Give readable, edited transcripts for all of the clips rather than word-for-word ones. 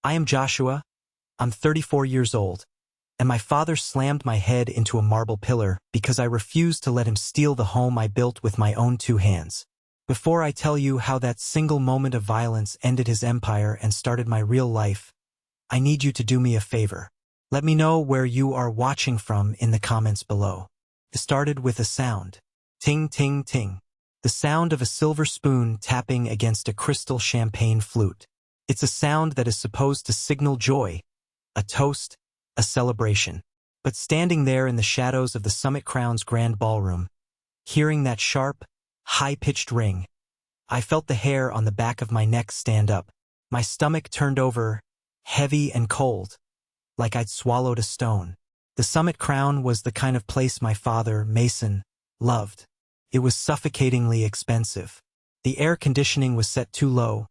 I am Joshua. I'm 34 years old, and my father slammed my head into a marble pillar because I refused to let him steal the home I built with my own 2 hands. Before I tell you how that single moment of violence ended his empire and started my real life, I need you to do me a favor. Let me know where you are watching from in the comments below. It started with a sound. Ting, ting, ting. The sound of a silver spoon tapping against a crystal champagne flute. It's a sound that is supposed to signal joy, a toast, a celebration. But standing there in the shadows of the Summit Crown's grand ballroom, hearing that sharp, high-pitched ring, I felt the hair on the back of my neck stand up. My stomach turned over, heavy and cold, like I'd swallowed a stone. The Summit Crown was the kind of place my father, Mason, loved. It was suffocatingly expensive. The air conditioning was set too low,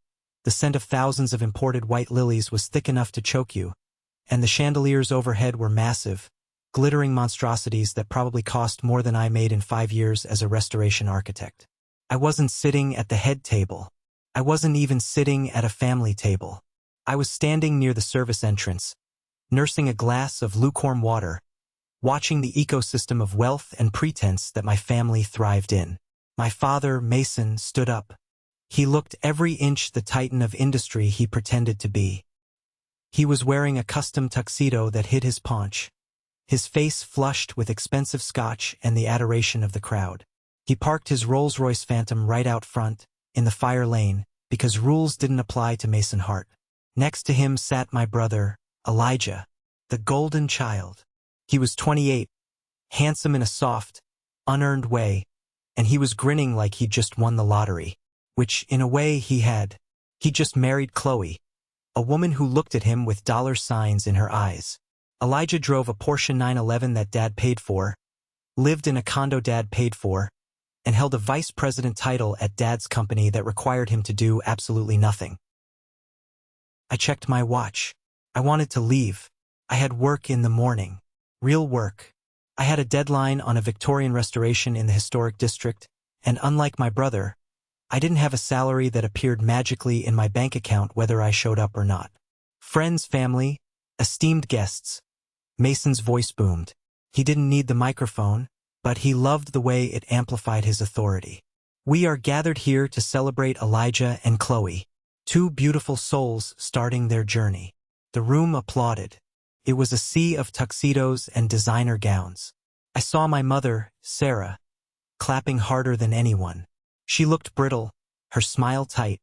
the scent of thousands of imported white lilies was thick enough to choke you, and the chandeliers overhead were massive, glittering monstrosities that probably cost more than I made in 5 years as a restoration architect. I wasn't sitting at the head table. I wasn't even sitting at a family table. I was standing near the service entrance, nursing a glass of lukewarm water, watching the ecosystem of wealth and pretense that my family thrived in. My father, Mason, stood up. He looked every inch the titan of industry he pretended to be. He was wearing a custom tuxedo that hid his paunch, his face flushed with expensive scotch and the adoration of the crowd. He parked his Rolls-Royce Phantom right out front, in the fire lane, because rules didn't apply to Mason Hart. Next to him sat my brother, Elijah, the golden child. He was 28, handsome in a soft, unearned way, and he was grinning like he'd just won the lottery, which, in a way, he had. He just married Chloe, a woman who looked at him with dollar signs in her eyes. Elijah drove a Porsche 911 that Dad paid for, lived in a condo Dad paid for, and held a vice president title at Dad's company that required him to do absolutely nothing. I checked my watch. I wanted to leave. I had work in the morning. Real work. I had a deadline on a Victorian restoration in the historic district, and unlike my brother, I didn't have a salary that appeared magically in my bank account whether I showed up or not. Friends, family, esteemed guests. Mason's voice boomed. He didn't need the microphone, but he loved the way it amplified his authority. We are gathered here to celebrate Elijah and Chloe, 2 beautiful souls starting their journey. The room applauded. It was a sea of tuxedos and designer gowns. I saw my mother, Sarah, clapping harder than anyone. She looked brittle, her smile tight,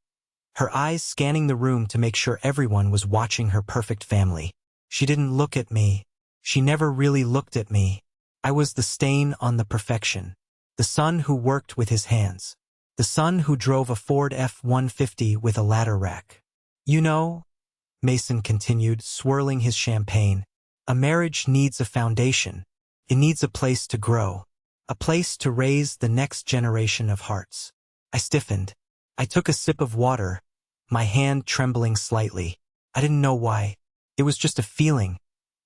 her eyes scanning the room to make sure everyone was watching her perfect family. She didn't look at me. She never really looked at me. I was the stain on the perfection, the son who worked with his hands, the son who drove a Ford F-150 with a ladder rack. You know, Mason continued, swirling his champagne, a marriage needs a foundation. It needs a place to grow, a place to raise the next generation of hearts. I stiffened. I took a sip of water, my hand trembling slightly. I didn't know why. It was just a feeling,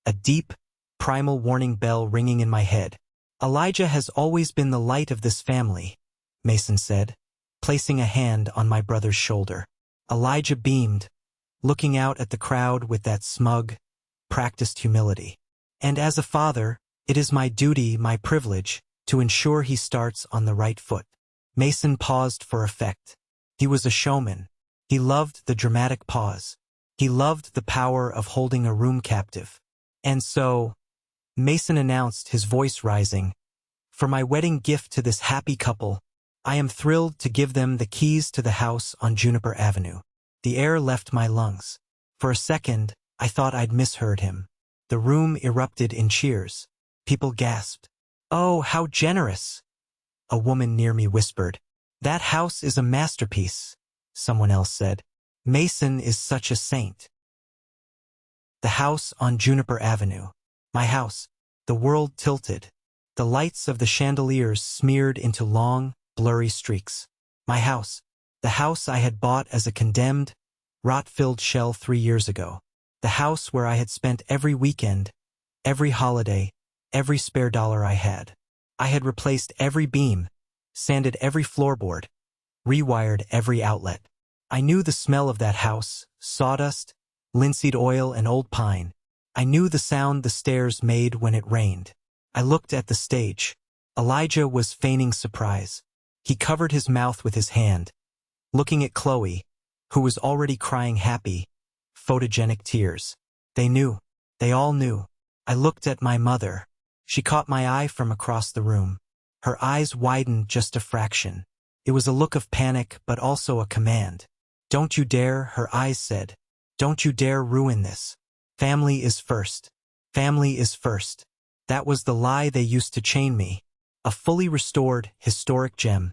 a deep, primal warning bell ringing in my head. Elijah has always been the light of this family, Mason said, placing a hand on my brother's shoulder. Elijah beamed, looking out at the crowd with that smug, practiced humility. And as a father, it is my duty, my privilege, to ensure he starts on the right foot. Mason paused for effect. He was a showman. He loved the dramatic pause. He loved the power of holding a room captive. And so, Mason announced, his voice rising, "For my wedding gift to this happy couple, I am thrilled to give them the keys to the house on Juniper Avenue." The air left my lungs. For a second, I thought I'd misheard him. The room erupted in cheers. People gasped. "Oh, how generous!" A woman near me whispered. "That house is a masterpiece," someone else said. "Mason is such a saint." The house on Juniper Avenue. My house. The world tilted. The lights of the chandeliers smeared into long, blurry streaks. My house. The house I had bought as a condemned, rot-filled shell 3 years ago. The house where I had spent every weekend, every holiday, every spare dollar I had. I had replaced every beam, sanded every floorboard, rewired every outlet. I knew the smell of that house, sawdust, linseed oil and old pine. I knew the sound the stairs made when it rained. I looked at the stage. Elijah was feigning surprise. He covered his mouth with his hand, looking at Chloe, who was already crying happy, photogenic tears. They knew. They all knew. I looked at my mother. She caught my eye from across the room. Her eyes widened just a fraction. It was a look of panic, but also a command. "Don't you dare," her eyes said. "Don't you dare ruin this. Family is first. Family is first." That was the lie they used to chain me. A fully restored, historic gem.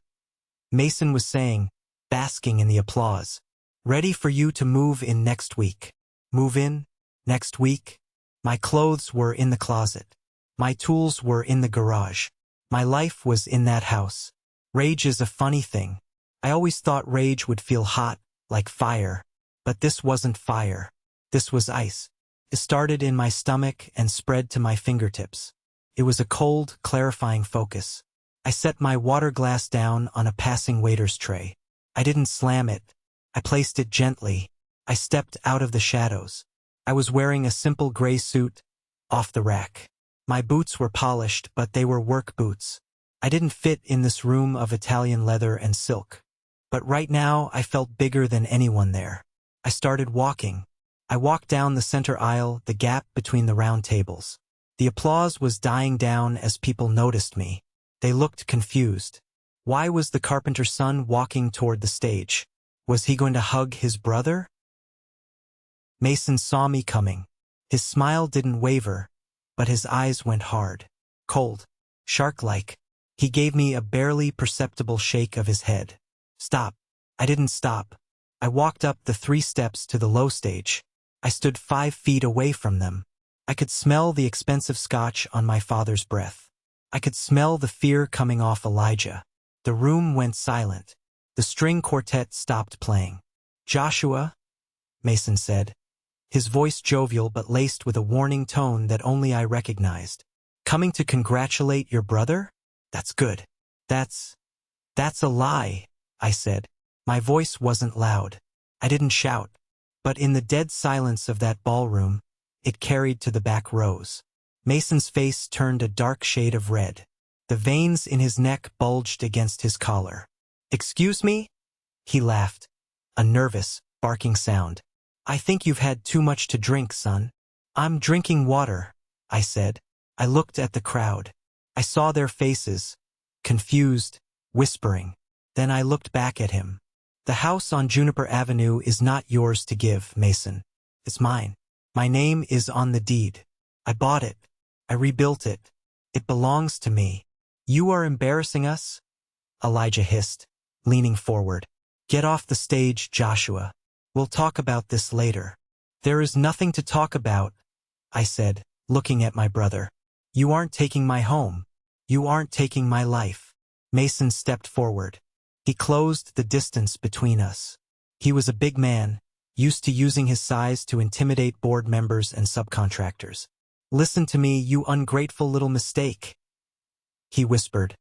Mason was saying, basking in the applause. "Ready for you to move in next week." Move in? Next week? My clothes were in the closet. My tools were in the garage. My life was in that house. Rage is a funny thing. I always thought rage would feel hot, like fire. But this wasn't fire. This was ice. It started in my stomach and spread to my fingertips. It was a cold, clarifying focus. I set my water glass down on a passing waiter's tray. I didn't slam it. I placed it gently. I stepped out of the shadows. I was wearing a simple gray suit, off the rack. My boots were polished, but they were work boots. I didn't fit in this room of Italian leather and silk. But right now, I felt bigger than anyone there. I started walking. I walked down the center aisle, the gap between the round tables. The applause was dying down as people noticed me. They looked confused. Why was the carpenter's son walking toward the stage? Was he going to hug his brother? Mason saw me coming. His smile didn't waver, but his eyes went hard. Cold. Shark-like. He gave me a barely perceptible shake of his head. Stop. I didn't stop. I walked up the 3 steps to the low stage. I stood 5 feet away from them. I could smell the expensive scotch on my father's breath. I could smell the fear coming off Elijah. The room went silent. The string quartet stopped playing. "Joshua," Mason said, his voice jovial but laced with a warning tone that only I recognized. "Coming to congratulate your brother? That's good." That's a lie," I said. My voice wasn't loud. I didn't shout. But in the dead silence of that ballroom, it carried to the back rows. Mason's face turned a dark shade of red. The veins in his neck bulged against his collar. "Excuse me?" He laughed. A nervous, barking sound. "I think you've had too much to drink, son." "I'm drinking water," I said. I looked at the crowd. I saw their faces, confused, whispering. Then I looked back at him. "The house on Juniper Avenue is not yours to give, Mason. It's mine. My name is on the deed. I bought it. I rebuilt it. It belongs to me." "You are embarrassing us?" Elijah hissed, leaning forward. "Get off the stage, Joshua. We'll talk about this later." "There is nothing to talk about," I said, looking at my brother. "You aren't taking my home. You aren't taking my life." Mason stepped forward. He closed the distance between us. He was a big man, used to using his size to intimidate board members and subcontractors. "Listen to me, you ungrateful little mistake," he whispered,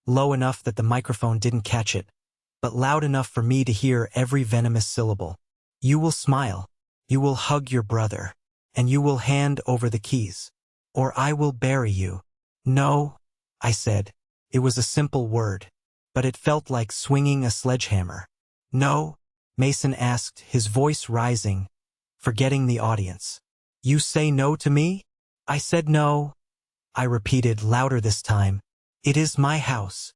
low enough that the microphone didn't catch it, but loud enough for me to hear every venomous syllable. "You will smile, you will hug your brother, and you will hand over the keys, or I will bury you." "No," I said. It was a simple word, but it felt like swinging a sledgehammer. "No?" Mason asked, his voice rising, forgetting the audience. "You say no to me?" I said no. I repeated, louder this time. "It is my house."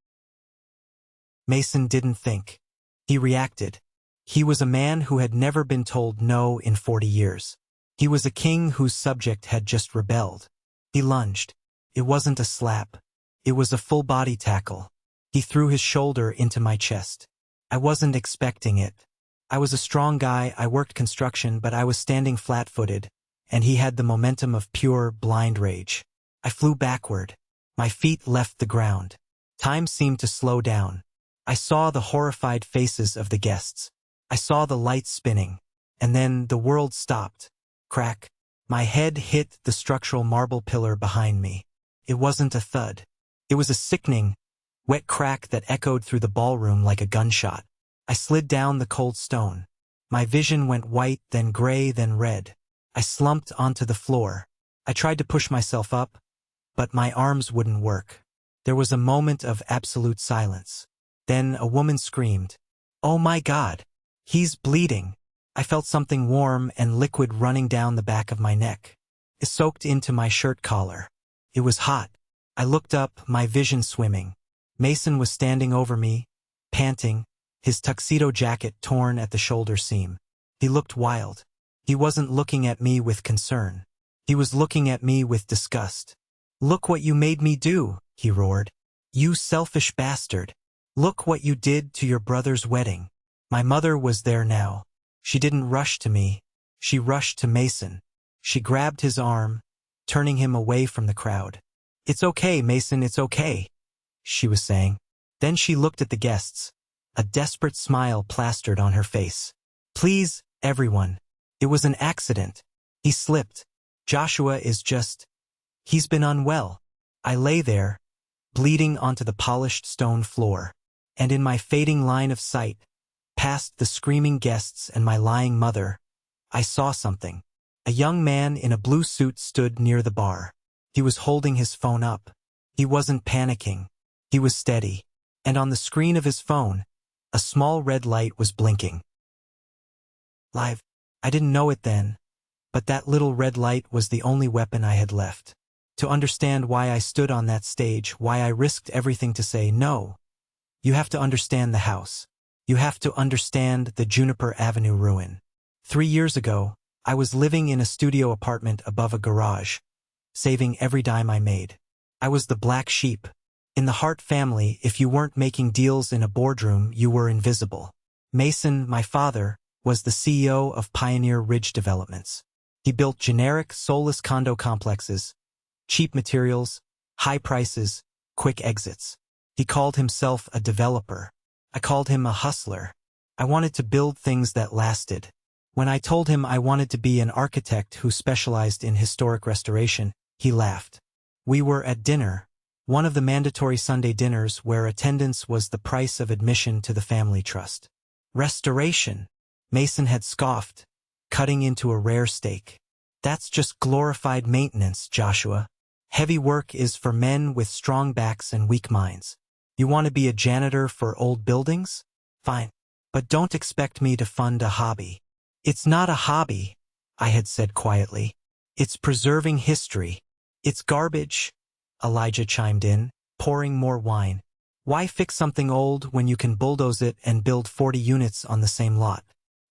Mason didn't think. He reacted. He was a man who had never been told no in 40 years. He was a king whose subject had just rebelled. He lunged. It wasn't a slap. It was a full-body tackle. He threw his shoulder into my chest. I wasn't expecting it. I was a strong guy, I worked construction, but I was standing flat-footed, and he had the momentum of pure, blind rage. I flew backward. My feet left the ground. Time seemed to slow down. I saw the horrified faces of the guests. I saw the lights spinning. And then the world stopped. Crack. My head hit the structural marble pillar behind me. It wasn't a thud. It was a sickening, wet crack that echoed through the ballroom like a gunshot. I slid down the cold stone. My vision went white, then gray, then red. I slumped onto the floor. I tried to push myself up, but my arms wouldn't work. There was a moment of absolute silence. Then a woman screamed, "Oh my God! He's bleeding!" I felt something warm and liquid running down the back of my neck. It soaked into my shirt collar. It was hot. I looked up, my vision swimming. Mason was standing over me, panting, his tuxedo jacket torn at the shoulder seam. He looked wild. He wasn't looking at me with concern. He was looking at me with disgust. "Look what you made me do," he roared. "You selfish bastard. Look what you did to your brother's wedding." My mother was there now. She didn't rush to me. She rushed to Mason. She grabbed his arm, turning him away from the crowd. "It's okay, Mason, it's okay," she was saying. Then she looked at the guests. A desperate smile plastered on her face. "Please, everyone. It was an accident. He slipped. Joshua is just... He's been unwell." I lay there, bleeding onto the polished stone floor, and in my fading line of sight, past the screaming guests and my lying mother, I saw something. A young man in a blue suit stood near the bar. He was holding his phone up. He wasn't panicking. He was steady. And on the screen of his phone, a small red light was blinking. Live. I didn't know it then, but that little red light was the only weapon I had left. To understand why I stood on that stage, why I risked everything to say no, you have to understand the house. You have to understand the Juniper Avenue ruin. 3 years ago, I was living in a studio apartment above a garage, saving every dime I made. I was the black sheep. In the Hart family, if you weren't making deals in a boardroom, you were invisible. Mason, my father, was the CEO of Pioneer Ridge Developments. He built generic, soulless condo complexes, cheap materials, high prices, quick exits. He called himself a developer. I called him a hustler. I wanted to build things that lasted. When I told him I wanted to be an architect who specialized in historic restoration, he laughed. We were at dinner, one of the mandatory Sunday dinners where attendance was the price of admission to the family trust. Restoration, Mason had scoffed, cutting into a rare steak. That's just glorified maintenance, Joshua. Heavy work is for men with strong backs and weak minds. You want to be a janitor for old buildings? Fine. But don't expect me to fund a hobby. It's not a hobby, I had said quietly. It's preserving history. It's garbage, Elijah chimed in, pouring more wine. Why fix something old when you can bulldoze it and build 40 units on the same lot?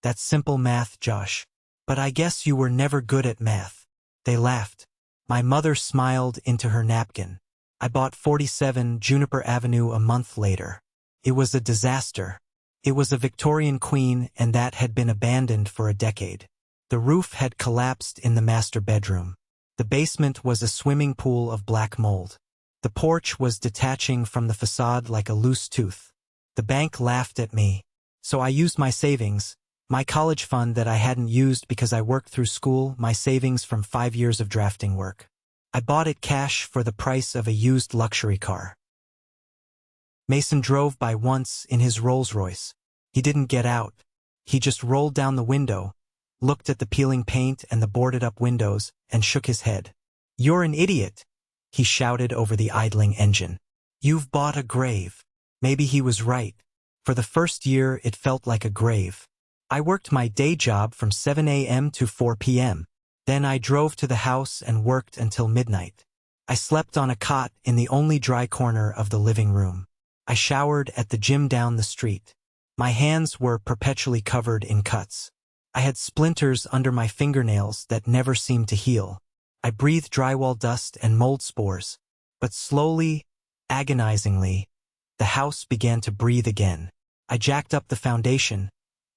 That's simple math, Josh. But I guess you were never good at math. They laughed. My mother smiled into her napkin. I bought 47 Juniper Avenue a month later. It was a disaster. It was a Victorian queen, and that had been abandoned for a decade. The roof had collapsed in the master bedroom. The basement was a swimming pool of black mold. The porch was detaching from the facade like a loose tooth. The bank laughed at me. So I used my savings, my college fund that I hadn't used because I worked through school, my savings from 5 years of drafting work. I bought it cash for the price of a used luxury car. Mason drove by once in his Rolls-Royce. He didn't get out. He just rolled down the window, looked at the peeling paint and the boarded-up windows, and shook his head. "You're an idiot," he shouted over the idling engine. "You've bought a grave." Maybe he was right. For the first year, it felt like a grave. I worked my day job from 7 a.m. to 4 p.m. Then I drove to the house and worked until midnight. I slept on a cot in the only dry corner of the living room. I showered at the gym down the street. My hands were perpetually covered in cuts. I had splinters under my fingernails that never seemed to heal. I breathed drywall dust and mold spores. But slowly, agonizingly, the house began to breathe again. I jacked up the foundation,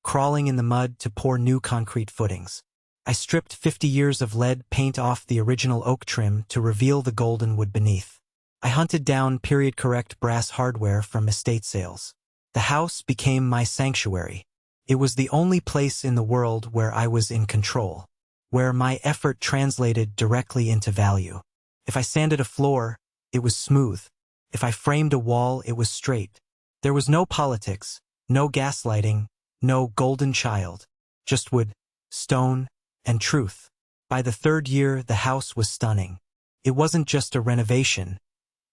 crawling in the mud to pour new concrete footings. I stripped 50 years of lead paint off the original oak trim to reveal the golden wood beneath. I hunted down period-correct brass hardware from estate sales. The house became my sanctuary. It was the only place in the world where I was in control, where my effort translated directly into value. If I sanded a floor, it was smooth. If I framed a wall, it was straight. There was no politics, no gaslighting, no golden child. Just wood, stone, and truth. By the third year, the house was stunning. It wasn't just a renovation.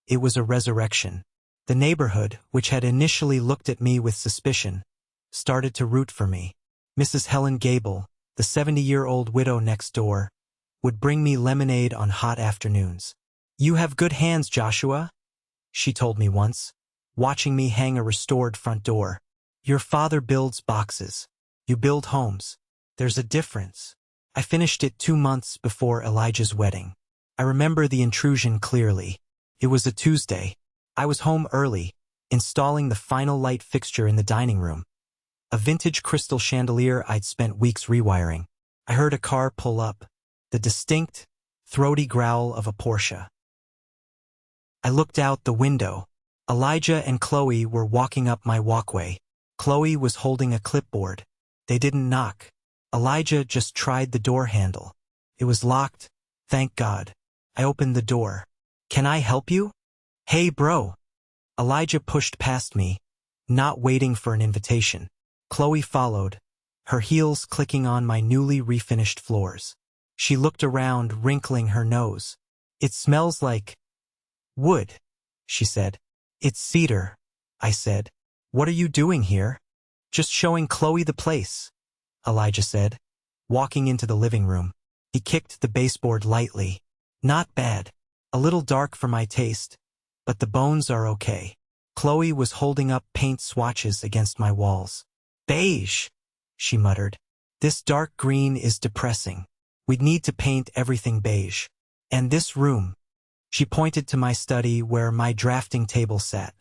It was a resurrection. The neighborhood, which had initially looked at me with suspicion, started to root for me. Mrs. Helen Gable, the 70-year-old widow next door, would bring me lemonade on hot afternoons. "You have good hands, Joshua," she told me once, watching me hang a restored front door. "Your father builds boxes. You build homes. There's a difference." I finished it 2 months before Elijah's wedding. I remember the intrusion clearly. It was a Tuesday. I was home early, installing the final light fixture in the dining room. A vintage crystal chandelier I'd spent weeks rewiring. I heard a car pull up, the distinct, throaty growl of a Porsche. I looked out the window. Elijah and Chloe were walking up my walkway. Chloe was holding a clipboard. They didn't knock. Elijah just tried the door handle. It was locked, thank God. I opened the door. "Can I help you?" "Hey, bro." Elijah pushed past me, not waiting for an invitation. Chloe followed, her heels clicking on my newly refinished floors. She looked around, wrinkling her nose. "It smells like wood," she said. "It's cedar," I said. "What are you doing here?" "Just showing Chloe the place," Elijah said, walking into the living room. He kicked the baseboard lightly. "Not bad. A little dark for my taste, but the bones are okay." Chloe was holding up paint swatches against my walls. "Beige," she muttered. "This dark green is depressing. We'd need to paint everything beige. And this room." She pointed to my study where my drafting table sat.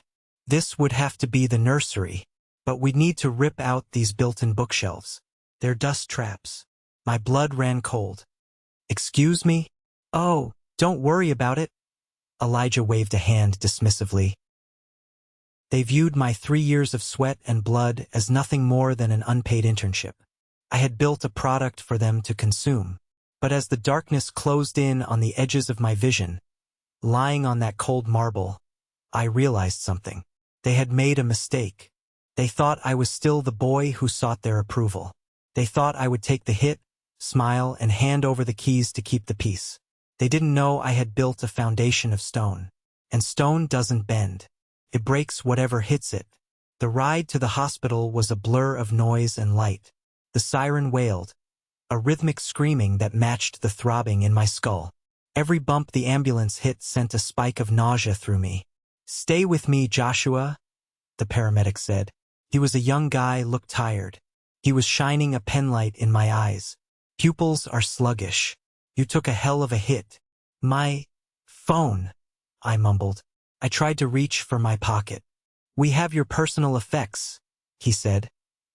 "This would have to be the nursery, but we'd need to rip out these built-in bookshelves. They're dust traps." My blood ran cold. "Excuse me?" "Oh, don't worry about it." Elijah waved a hand dismissively. They viewed my 3 years of sweat and blood as nothing more than an unpaid internship. I had built a product for them to consume. But as the darkness closed in on the edges of my vision, lying on that cold marble, I realized something. They had made a mistake. They thought I was still the boy who sought their approval. They thought I would take the hit, smile, and hand over the keys to keep the peace. They didn't know I had built a foundation of stone. And stone doesn't bend. It breaks whatever hits it. The ride to the hospital was a blur of noise and light. The siren wailed, a rhythmic screaming that matched the throbbing in my skull. Every bump the ambulance hit sent a spike of nausea through me. "Stay with me, Joshua," the paramedic said. He was a young guy, looked tired. He was shining a penlight in my eyes. "Pupils are sluggish. You took a hell of a hit." "My phone," I mumbled. I tried to reach for my pocket. "We have your personal effects," he said,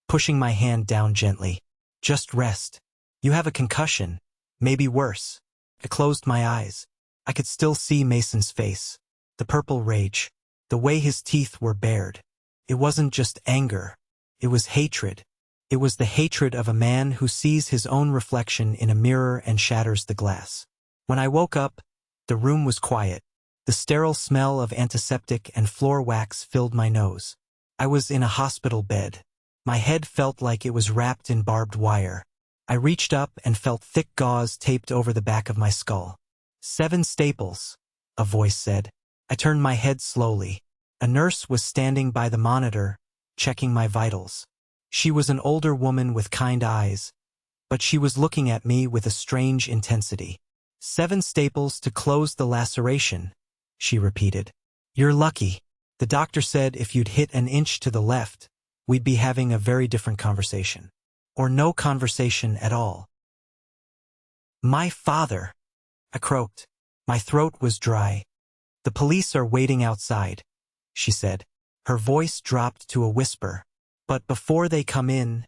pushing my hand down gently. "Just rest. You have a concussion, maybe worse." I closed my eyes. I could still see Mason's face. The purple rage. The way his teeth were bared. It wasn't just anger. It was hatred. It was the hatred of a man who sees his own reflection in a mirror and shatters the glass. When I woke up, the room was quiet. The sterile smell of antiseptic and floor wax filled my nose. I was in a hospital bed. My head felt like it was wrapped in barbed wire. I reached up and felt thick gauze taped over the back of my skull. "7 staples," a voice said. I turned my head slowly. A nurse was standing by the monitor, checking my vitals. She was an older woman with kind eyes, but she was looking at me with a strange intensity. 7 staples to close the laceration," she repeated. "You're lucky. The doctor said if you'd hit an inch to the left, we'd be having a very different conversation. Or no conversation at all." "My father," I croaked. My throat was dry. "The police are waiting outside," she said. Her voice dropped to a whisper. "But before they come in,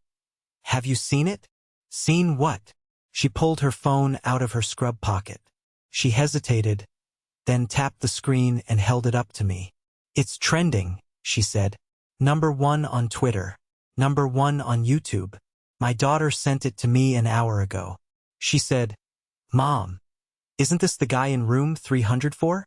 have you seen it?" "Seen what?" She pulled her phone out of her scrub pocket. She hesitated, then tapped the screen and held it up to me. "It's trending," she said. "#1 on Twitter. #1 on YouTube. My daughter sent it to me an hour ago." She said, "Mom, isn't this the guy in room 304?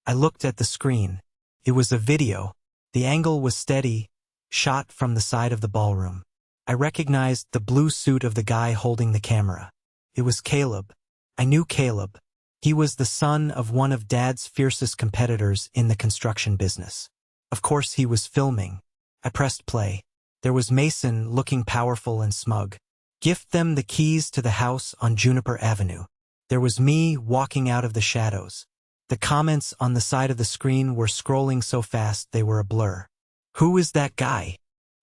I looked at the screen. It was a video. The angle was steady, shot from the side of the ballroom. I recognized the blue suit of the guy holding the camera. It was Caleb. I knew Caleb. He was the son of one of Dad's fiercest competitors in the construction business. Of course he was filming. I pressed play. There was Mason looking powerful and smug. Gift them the keys to the house on Juniper Avenue. There was me walking out of the shadows. The comments on the side of the screen were scrolling so fast they were a blur. Who is that guy?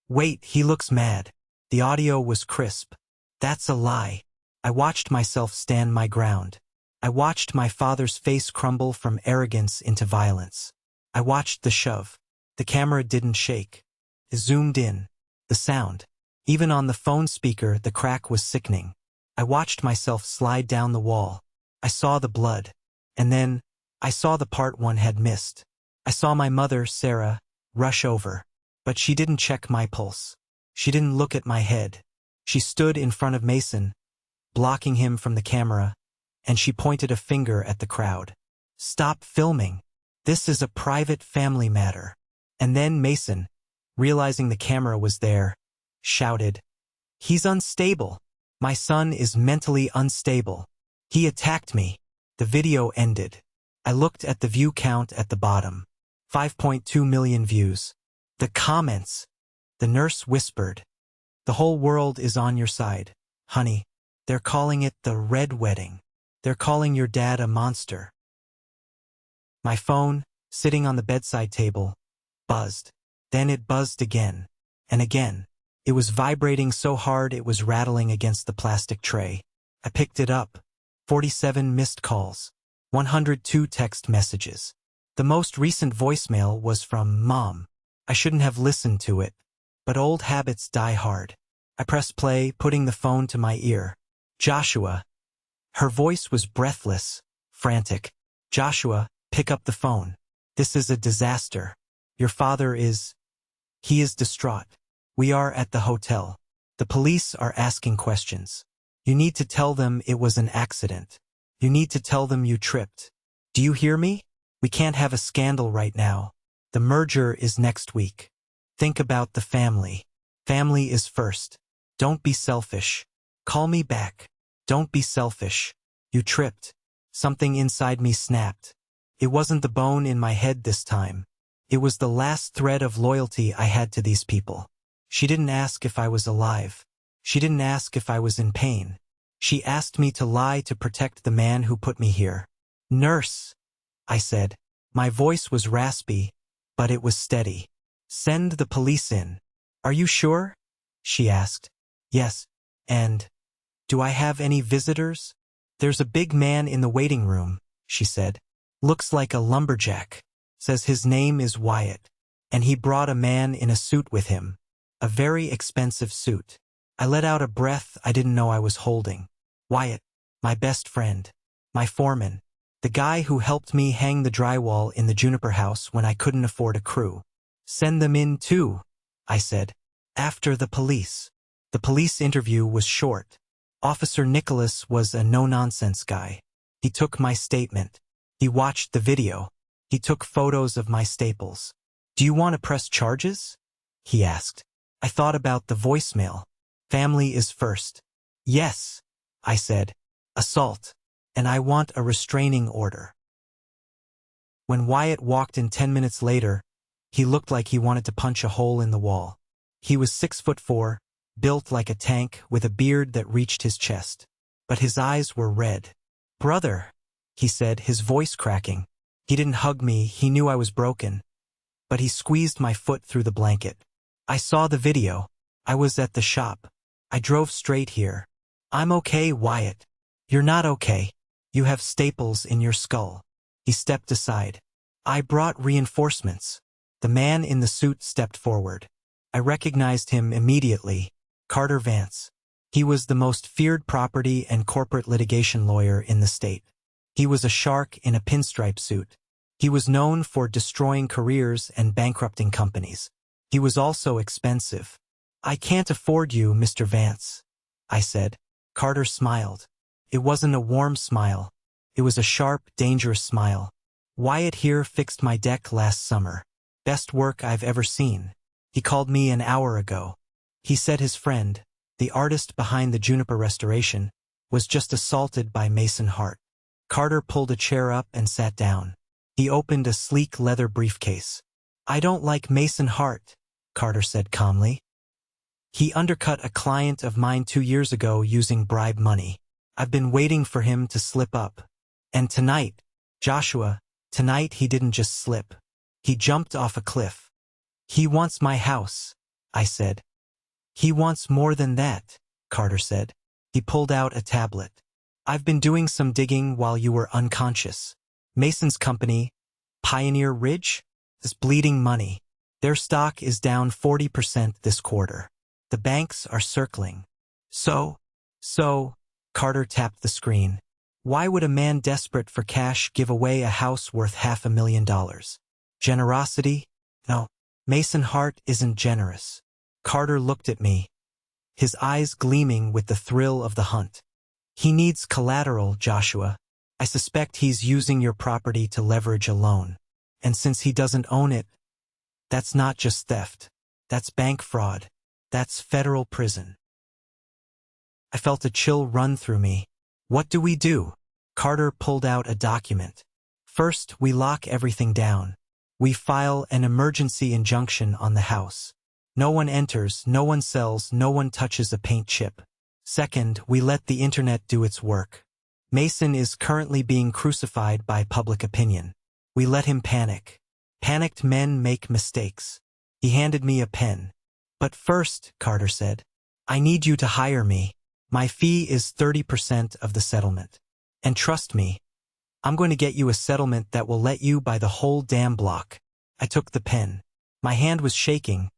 Wait, he looks mad. The audio was crisp. That's a lie. I watched myself stand my ground. I watched my father's face crumble from arrogance into violence. I watched the shove. The camera didn't shake. It zoomed in. The sound. Even on the phone speaker, the crack was sickening. I watched myself slide down the wall. I saw the blood. And then, I saw the part one had missed. I saw my mother, Sarah, rush over. But she didn't check my pulse. She didn't look at my head. She stood in front of Mason, blocking him from the camera, and she pointed a finger at the crowd. Stop filming. This is a private family matter. And then Mason, realizing the camera was there, shouted, "He's unstable. My son is mentally unstable. He attacked me." The video ended. I looked at the view count at the bottom. 5.2 million views. The comments. The nurse whispered, "The whole world is on your side, honey. They're calling it the Red Wedding. They're calling your dad a monster." My phone, sitting on the bedside table, buzzed. Then it buzzed again. And again. It was vibrating so hard it was rattling against the plastic tray. I picked it up. 47 missed calls. 102 text messages. The most recent voicemail was from Mom. I shouldn't have listened to it. But old habits die hard. I pressed play, putting the phone to my ear. "Joshua." Her voice was breathless, frantic. "Joshua, pick up the phone. This is a disaster. Your father is... He is distraught. We are at the hotel. The police are asking questions. You need to tell them it was an accident. You need to tell them you tripped. Do you hear me? We can't have a scandal right now. The merger is next week. Think about the family. Family is first. Don't be selfish. Call me back. Don't be selfish. You tripped. Something inside me snapped. It wasn't the bone in my head this time. It was the last thread of loyalty I had to these people. She didn't ask if I was alive. She didn't ask if I was in pain. She asked me to lie to protect the man who put me here. "Nurse," I said. My voice was raspy, but it was steady. "Send the police in." "Are you sure?" she asked. "Yes. And do I have any visitors?" "There's a big man in the waiting room," she said. "Looks like a lumberjack. Says his name is Wyatt. And he brought a man in a suit with him. A very expensive suit." I let out a breath I didn't know I was holding. Wyatt, my best friend, my foreman, the guy who helped me hang the drywall in the Juniper house when I couldn't afford a crew. "Send them in too," I said. "After the police." The police interview was short. Officer Nicholas was a no-nonsense guy. He took my statement. He watched the video. He took photos of my staples. "Do you want to press charges?" he asked. I thought about the voicemail. Family is first. "Yes," I said. "Assault. And I want a restraining order." When Wyatt walked in 10 minutes later, he looked like he wanted to punch a hole in the wall. He was 6'4", built like a tank with a beard that reached his chest. But his eyes were red. "Brother," he said, his voice cracking. He didn't hug me, he knew I was broken. But he squeezed my foot through the blanket. "I saw the video. I was at the shop. I drove straight here. I'm okay, Wyatt." "You're not okay. You have staples in your skull." He stepped aside. "I brought reinforcements." The man in the suit stepped forward. I recognized him immediately. Carter Vance. He was the most feared property and corporate litigation lawyer in the state. He was a shark in a pinstripe suit. He was known for destroying careers and bankrupting companies. He was also expensive. "I can't afford you, Mr. Vance," I said. Carter smiled. It wasn't a warm smile. It was a sharp, dangerous smile. "Wyatt here fixed my deck last summer. Best work I've ever seen. He called me an hour ago. He said his friend, the artist behind the Juniper restoration, was just assaulted by Mason Hart. Carter pulled a chair up and sat down. He opened a sleek leather briefcase. "I don't like Mason Hart," Carter said calmly. "He undercut a client of mine 2 years ago using bribe money. I've been waiting for him to slip up. And tonight, Joshua, tonight he didn't just slip. He jumped off a cliff. He wants my house," I said. "He wants more than that," Carter said. He pulled out a tablet. "I've been doing some digging while you were unconscious. Mason's company, Pioneer Ridge, is bleeding money. Their stock is down 40% this quarter. The banks are circling. So, Carter tapped the screen. "Why would a man desperate for cash give away a house worth $500,000? Generosity? No, Mason Hart isn't generous." Carter looked at me, his eyes gleaming with the thrill of the hunt. "He needs collateral, Joshua. I suspect he's using your property to leverage a loan. And since he doesn't own it, that's not just theft. That's bank fraud. That's federal prison." I felt a chill run through me. "What do we do?" Carter pulled out a document. "First, we lock everything down. We file an emergency injunction on the house. No one enters, no one sells, no one touches a paint chip. Second, we let the internet do its work. Mason is currently being crucified by public opinion. We let him panic. Panicked men make mistakes." He handed me a pen. "But first," Carter said, "I need you to hire me. My fee is 30% of the settlement. And trust me, I'm going to get you a settlement that will let you buy the whole damn block." I took the pen. My hand was shaking,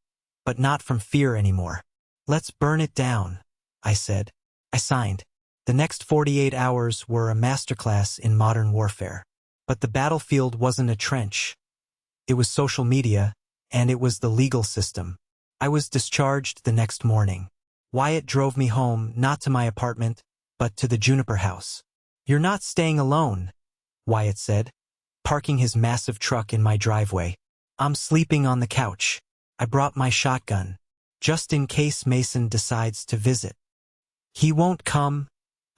but not from fear anymore. "Let's burn it down," I said. I signed. The next 48 hours were a masterclass in modern warfare. But the battlefield wasn't a trench. It was social media, and it was the legal system. I was discharged the next morning. Wyatt drove me home, not to my apartment, but to the Juniper house. "You're not staying alone," Wyatt said, parking his massive truck in my driveway. "I'm sleeping on the couch. I brought my shotgun, just in case Mason decides to visit." "He won't come,"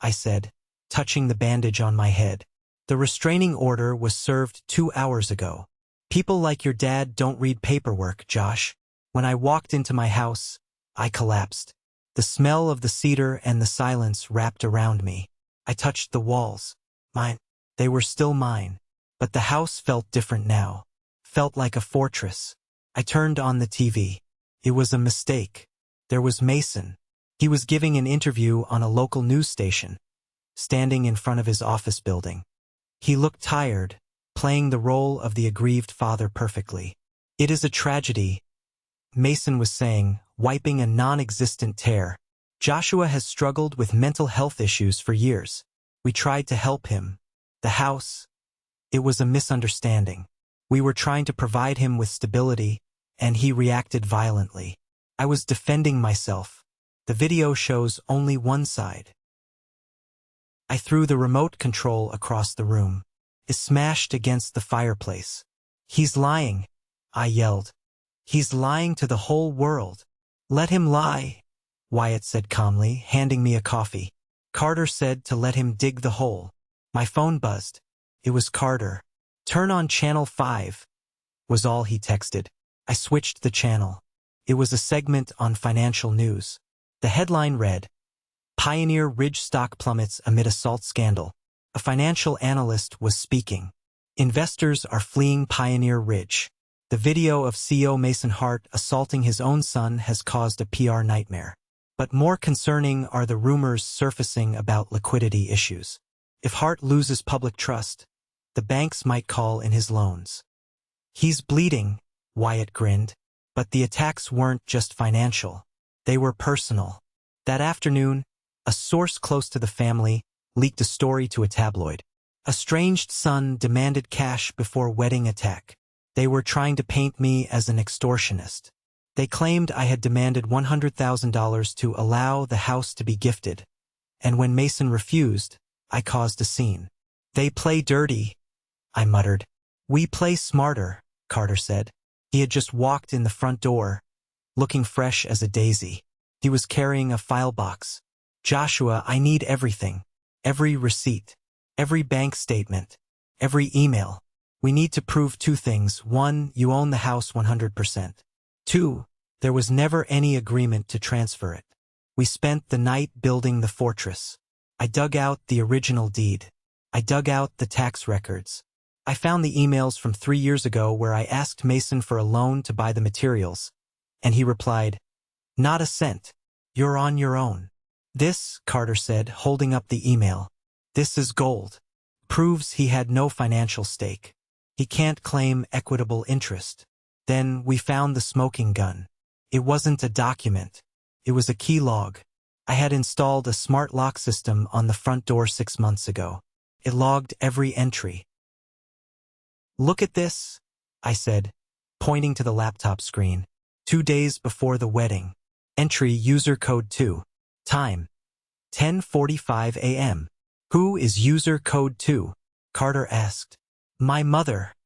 I said, touching the bandage on my head. "The restraining order was served 2 hours ago. People like your dad don't read paperwork, Josh." When I walked into my house, I collapsed. The smell of the cedar and the silence wrapped around me. I touched the walls. Mine. They were still mine. But the house felt different now. Felt like a fortress. I turned on the TV. It was a mistake. There was Mason. He was giving an interview on a local news station, standing in front of his office building. He looked tired, playing the role of the aggrieved father perfectly. "It is a tragedy," Mason was saying, wiping a non-existent tear. "Joshua has struggled with mental health issues for years. We tried to help him. The house, it was a misunderstanding. We were trying to provide him with stability, and he reacted violently. I was defending myself. The video shows only one side." I threw the remote control across the room. It smashed against the fireplace. "He's lying," I yelled. "He's lying to the whole world." "Let him lie," Wyatt said calmly, handing me a coffee. Carter said to let him dig the hole. My phone buzzed. It was Carter. "Turn on channel 5, was all he texted. I switched the channel. It was a segment on financial news. The headline read, "Pioneer Ridge stock plummets amid assault scandal." A financial analyst was speaking. "Investors are fleeing Pioneer Ridge. The video of CEO Mason Hart assaulting his own son has caused a PR nightmare. But more concerning are the rumors surfacing about liquidity issues. If Hart loses public trust, the banks might call in his loans." "He's bleeding," Wyatt grinned. But the attacks weren't just financial. They were personal. That afternoon, a source close to the family leaked a story to a tabloid. Estranged son demanded cash before wedding attack. They were trying to paint me as an extortionist. They claimed I had demanded $100,000 to allow the house to be gifted. And when Mason refused, I caused a scene. "They play dirty," I muttered. "We play smarter," Carter said. He had just walked in the front door, looking fresh as a daisy. He was carrying a file box. "Joshua, I need everything. Every receipt. Every bank statement. Every email. We need to prove two things. 1, you own the house 100%. 2, there was never any agreement to transfer it. We spent the night building the fortress. I dug out the original deed. I dug out the tax records. I found the emails from 3 years ago where I asked Mason for a loan to buy the materials, and he replied, 'Not a cent. You're on your own.' This," Carter said, holding up the email, "this is gold. Proves he had no financial stake. He can't claim equitable interest." Then we found the smoking gun. It wasn't a document. It was a key log. I had installed a smart lock system on the front door 6 months ago. It logged every entry. "Look at this," I said, pointing to the laptop screen. 2 days before the wedding. Entry user code 2. Time: 10:45 a.m. "Who is user code 2? Carter asked. "My mother,"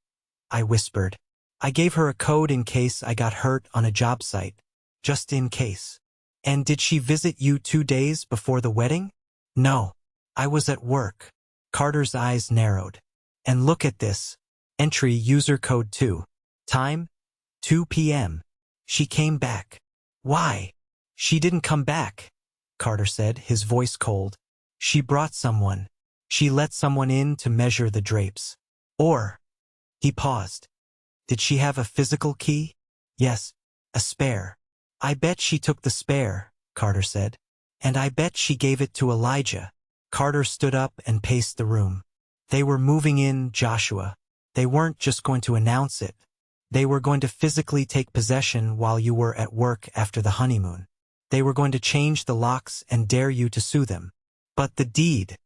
I whispered. "I gave her a code in case I got hurt on a job site. Just in case." "And did she visit you 2 days before the wedding?" "No. I was at work." Carter's eyes narrowed. "And look at this. Entry user code 2. Time: 2 p.m. She came back." "Why?" "She didn't come back," Carter said, his voice cold. "She brought someone. She let someone in to measure the drapes. Or..." He paused. "Did she have a physical key?" "Yes, a spare." "I bet she took the spare," Carter said. "And I bet she gave it to Elijah." Carter stood up and paced the room. "They were moving in, Joshua. They weren't just going to announce it. They were going to physically take possession while you were at work after the honeymoon. They were going to change the locks and dare you to sue them. But the deed.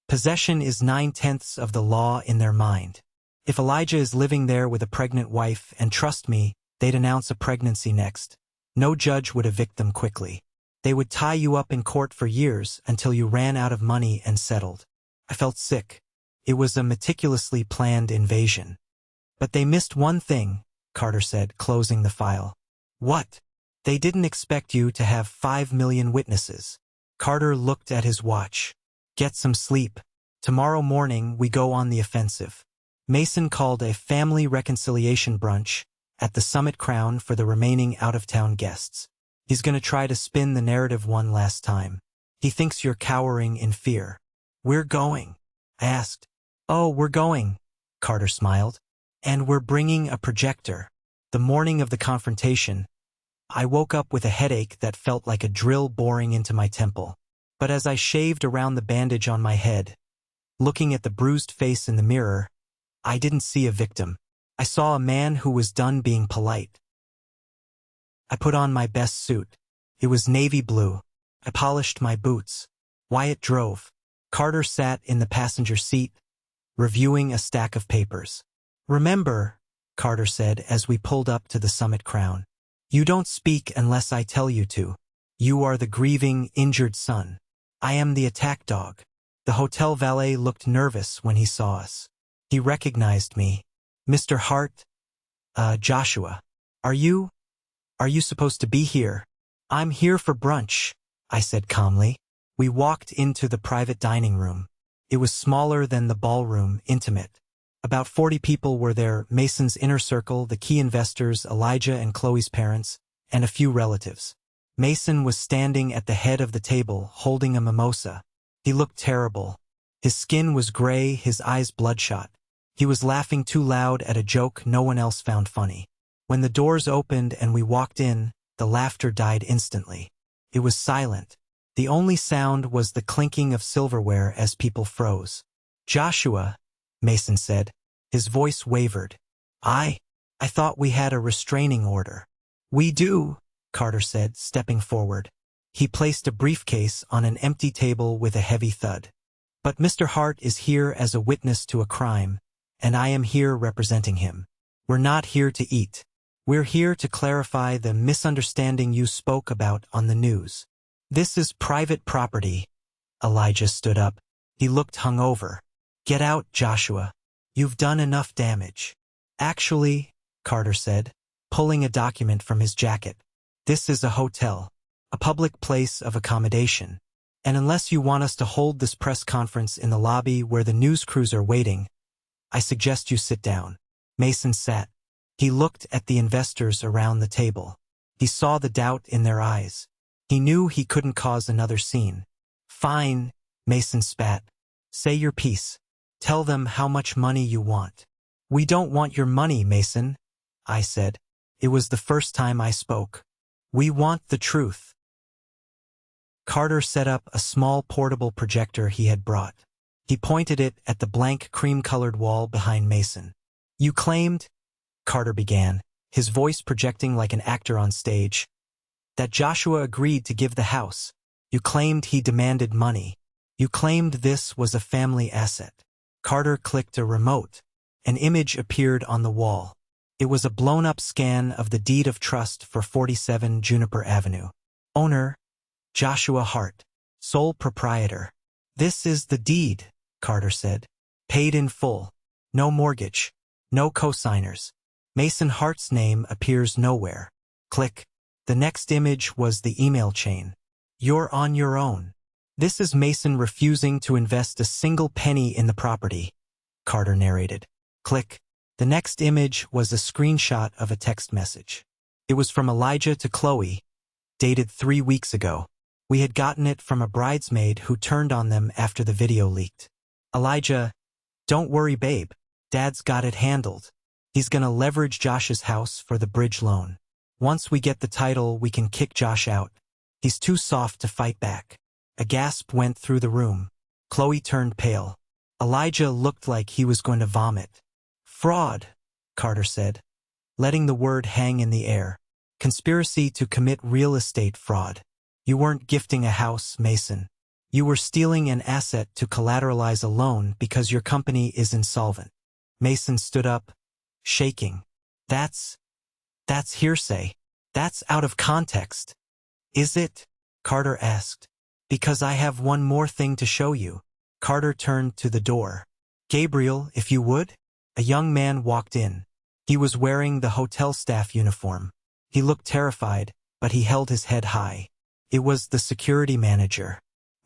Possession is 9/10 of the law in their mind. If Elijah is living there with a pregnant wife, and trust me, they'd announce a pregnancy next. No judge would evict them quickly. They would tie you up in court for years until you ran out of money and settled." I felt sick. It was a meticulously planned invasion. "But they missed one thing," Carter said, closing the file. "What?" "They didn't expect you to have 5 million witnesses." Carter looked at his watch. "Get some sleep. Tomorrow morning we go on the offensive." Mason called a family reconciliation brunch at the Summit Crown for the remaining out-of-town guests. He's going to try to spin the narrative one last time. He thinks you're cowering in fear. "We're going?" I asked. "Oh, we're going," Carter smiled. "And we're bringing a projector." The morning of the confrontation, I woke up with a headache that felt like a drill boring into my temple. But as I shaved around the bandage on my head, looking at the bruised face in the mirror, I didn't see a victim. I saw a man who was done being polite. I put on my best suit. It was navy blue. I polished my boots. Wyatt drove. Carter sat in the passenger seat, reviewing a stack of papers. "Remember," Carter said as we pulled up to the Summit Crown, "you don't speak unless I tell you to. You are the grieving, injured son. I am the attack dog." The hotel valet looked nervous when he saw us. He recognized me. "Mr. Hart, Joshua, are you supposed to be here?" "I'm here for brunch," I said calmly. We walked into the private dining room. It was smaller than the ballroom, intimate. About 40 people were there, Mason's inner circle, the key investors, Elijah and Chloe's parents, and a few relatives. Mason was standing at the head of the table, holding a mimosa. He looked terrible. His skin was gray, his eyes bloodshot. He was laughing too loud at a joke no one else found funny. When the doors opened and we walked in, the laughter died instantly. It was silent. The only sound was the clinking of silverware as people froze. "Joshua," Mason said. His voice wavered. I thought we had a restraining order." "We do," Carter said, stepping forward. He placed a briefcase on an empty table with a heavy thud. "But Mr. Hart is here as a witness to a crime, and I am here representing him. We're not here to eat. We're here to clarify the misunderstanding you spoke about on the news. This is private property." Elijah stood up. He looked hungover. "Get out, Joshua. You've done enough damage." "Actually," Carter said, pulling a document from his jacket, "this is a hotel." a public place of accommodation. And unless you want us to hold this press conference in the lobby where the news crews are waiting, I suggest you sit down. Mason sat. He looked at the investors around the table. He saw the doubt in their eyes. He knew he couldn't cause another scene. Fine, Mason spat. Say your piece. Tell them how much money you want. We don't want your money, Mason, I said. It was the first time I spoke. We want the truth. Carter set up a small portable projector he had brought. He pointed it at the blank cream-colored wall behind Mason. You claimed, Carter began, his voice projecting like an actor on stage, that Joshua agreed to give the house. You claimed he demanded money. You claimed this was a family asset. Carter clicked a remote. An image appeared on the wall. It was a blown-up scan of the deed of trust for 47 Juniper Avenue. Owner, Joshua Hart. Sole proprietor. This is the deed, Carter said. Paid in full. No mortgage. No co-signers. Mason Hart's name appears nowhere. Click. The next image was the email chain. You're on your own. This is Mason refusing to invest a single penny in the property, Carter narrated. Click. The next image was a screenshot of a text message. It was from Elijah to Chloe, dated 3 weeks ago. We had gotten it from a bridesmaid who turned on them after the video leaked. Elijah, don't worry, babe. Dad's got it handled. He's gonna leverage Josh's house for the bridge loan. Once we get the title, we can kick Josh out. He's too soft to fight back. A gasp went through the room. Chloe turned pale. Elijah looked like he was going to vomit. Fraud, Carter said, letting the word hang in the air. Conspiracy to commit real estate fraud. You weren't gifting a house, Mason. You were stealing an asset to collateralize a loan because your company is insolvent. Mason stood up, shaking. That's hearsay. That's out of context. Is it? Carter asked. Because I have one more thing to show you. Carter turned to the door. Gabriel, if you would? A young man walked in. He was wearing the hotel staff uniform. He looked terrified, but he held his head high. It was the security manager.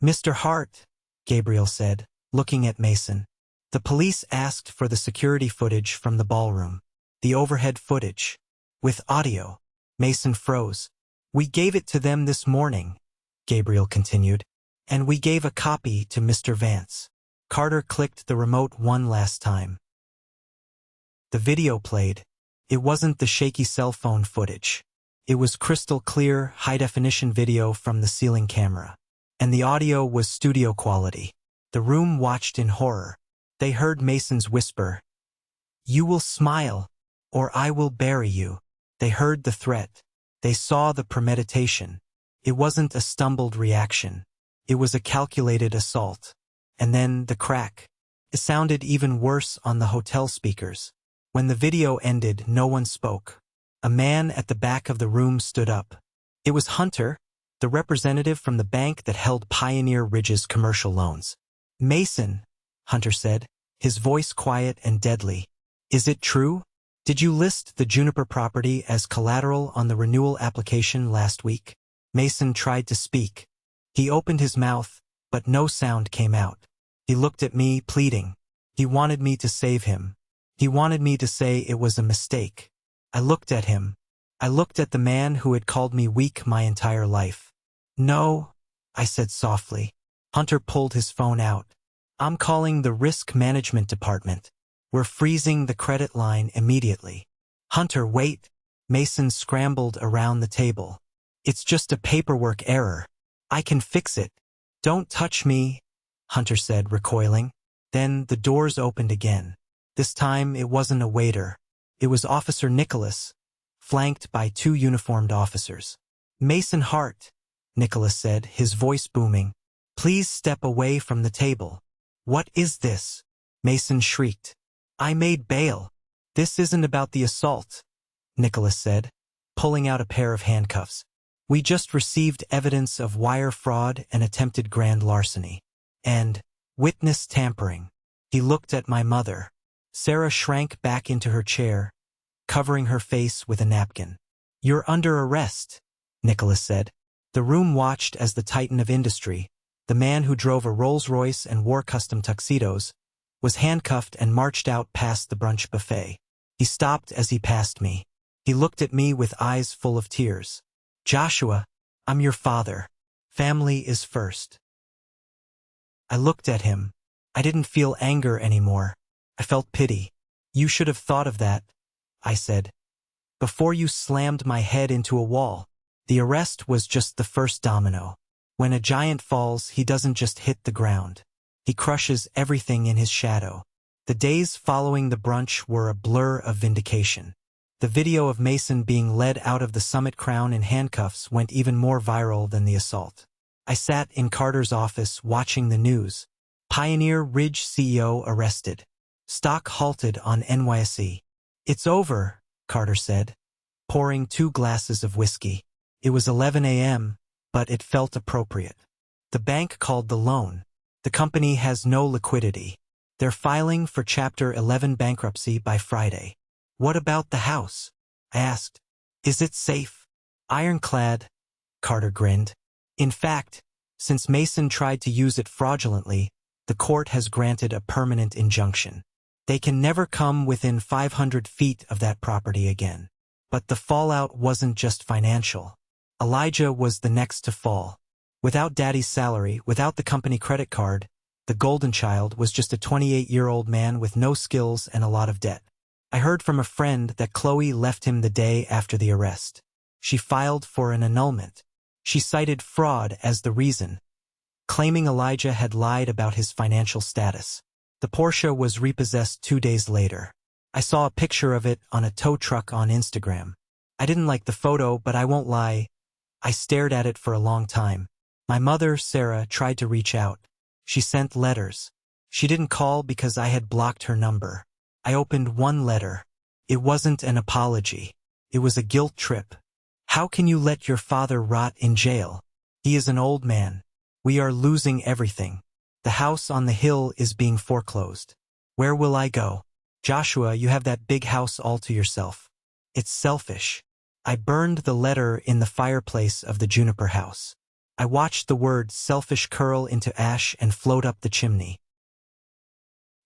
Mr. Hart, Gabriel said, looking at Mason. The police asked for the security footage from the ballroom. The overhead footage. With audio. Mason froze. We gave it to them this morning, Gabriel continued. And we gave a copy to Mr. Vance. Carter clicked the remote one last time. The video played. It wasn't the shaky cell phone footage. It was crystal clear, high-definition video from the ceiling camera. And the audio was studio quality. The room watched in horror. They heard Mason's whisper. You will smile, or I will bury you. They heard the threat. They saw the premeditation. It wasn't a stumbled reaction. It was a calculated assault. And then the crack. It sounded even worse on the hotel speakers. When the video ended, no one spoke. A man at the back of the room stood up. It was Hunter, the representative from the bank that held Pioneer Ridge's commercial loans. Mason, Hunter said, his voice quiet and deadly. Is it true? Did you list the Juniper property as collateral on the renewal application last week? Mason tried to speak. He opened his mouth, but no sound came out. He looked at me, pleading. He wanted me to save him. He wanted me to say it was a mistake. I looked at him. I looked at the man who had called me weak my entire life. No, I said softly. Hunter pulled his phone out. I'm calling the risk management department. We're freezing the credit line immediately. Hunter, wait. Mason scrambled around the table. It's just a paperwork error. I can fix it. Don't touch me, Hunter said, recoiling. Then the doors opened again. This time it wasn't a waiter. It was Officer Nicholas, flanked by 2 uniformed officers. Mason Hart, Nicholas said, his voice booming. Please step away from the table. What is this? Mason shrieked. I made bail. This isn't about the assault, Nicholas said, pulling out a pair of handcuffs. We just received evidence of wire fraud and attempted grand larceny. And witness tampering. He looked at my mother. Sarah shrank back into her chair, covering her face with a napkin. You're under arrest, Nicholas said. The room watched as the titan of industry, the man who drove a Rolls-Royce and wore custom tuxedos, was handcuffed and marched out past the brunch buffet. He stopped as he passed me. He looked at me with eyes full of tears. "Joshua, I'm your father. Family is first." I looked at him. I didn't feel anger anymore. I felt pity. "You should have thought of that," I said, "before you slammed my head into a wall." The arrest was just the first domino. When a giant falls, he doesn't just hit the ground. He crushes everything in his shadow. The days following the brunch were a blur of vindication. The video of Mason being led out of the Summit Crown in handcuffs went even more viral than the assault. I sat in Carter's office watching the news. Pioneer Ridge CEO arrested. Stock halted on NYSE. "It's over," Carter said, pouring 2 glasses of whiskey. It was 11 a.m., but it felt appropriate. The bank called the loan. The company has no liquidity. They're filing for Chapter 11 bankruptcy by Friday. "What about the house?" I asked. "Is it safe?" "Ironclad," Carter grinned. "In fact, since Mason tried to use it fraudulently, the court has granted a permanent injunction. They can never come within 500 feet of that property again." But the fallout wasn't just financial. Elijah was the next to fall. Without Daddy's salary, without the company credit card, the golden child was just a 28-year-old man with no skills and a lot of debt. I heard from a friend that Chloe left him the day after the arrest. She filed for an annulment. She cited fraud as the reason, claiming Elijah had lied about his financial status. The Porsche was repossessed 2 days later. I saw a picture of it on a tow truck on Instagram. I didn't like the photo, but I won't lie, I stared at it for a long time. My mother, Sarah, tried to reach out. She sent letters. She didn't call because I had blocked her number. I opened one letter. It wasn't an apology. It was a guilt trip. "How can you let your father rot in jail? He is an old man. We are losing everything. The house on the hill is being foreclosed. Where will I go? Joshua, you have that big house all to yourself. It's selfish." I burned the letter in the fireplace of the juniper house. I watched the word selfish curl into ash and float up the chimney.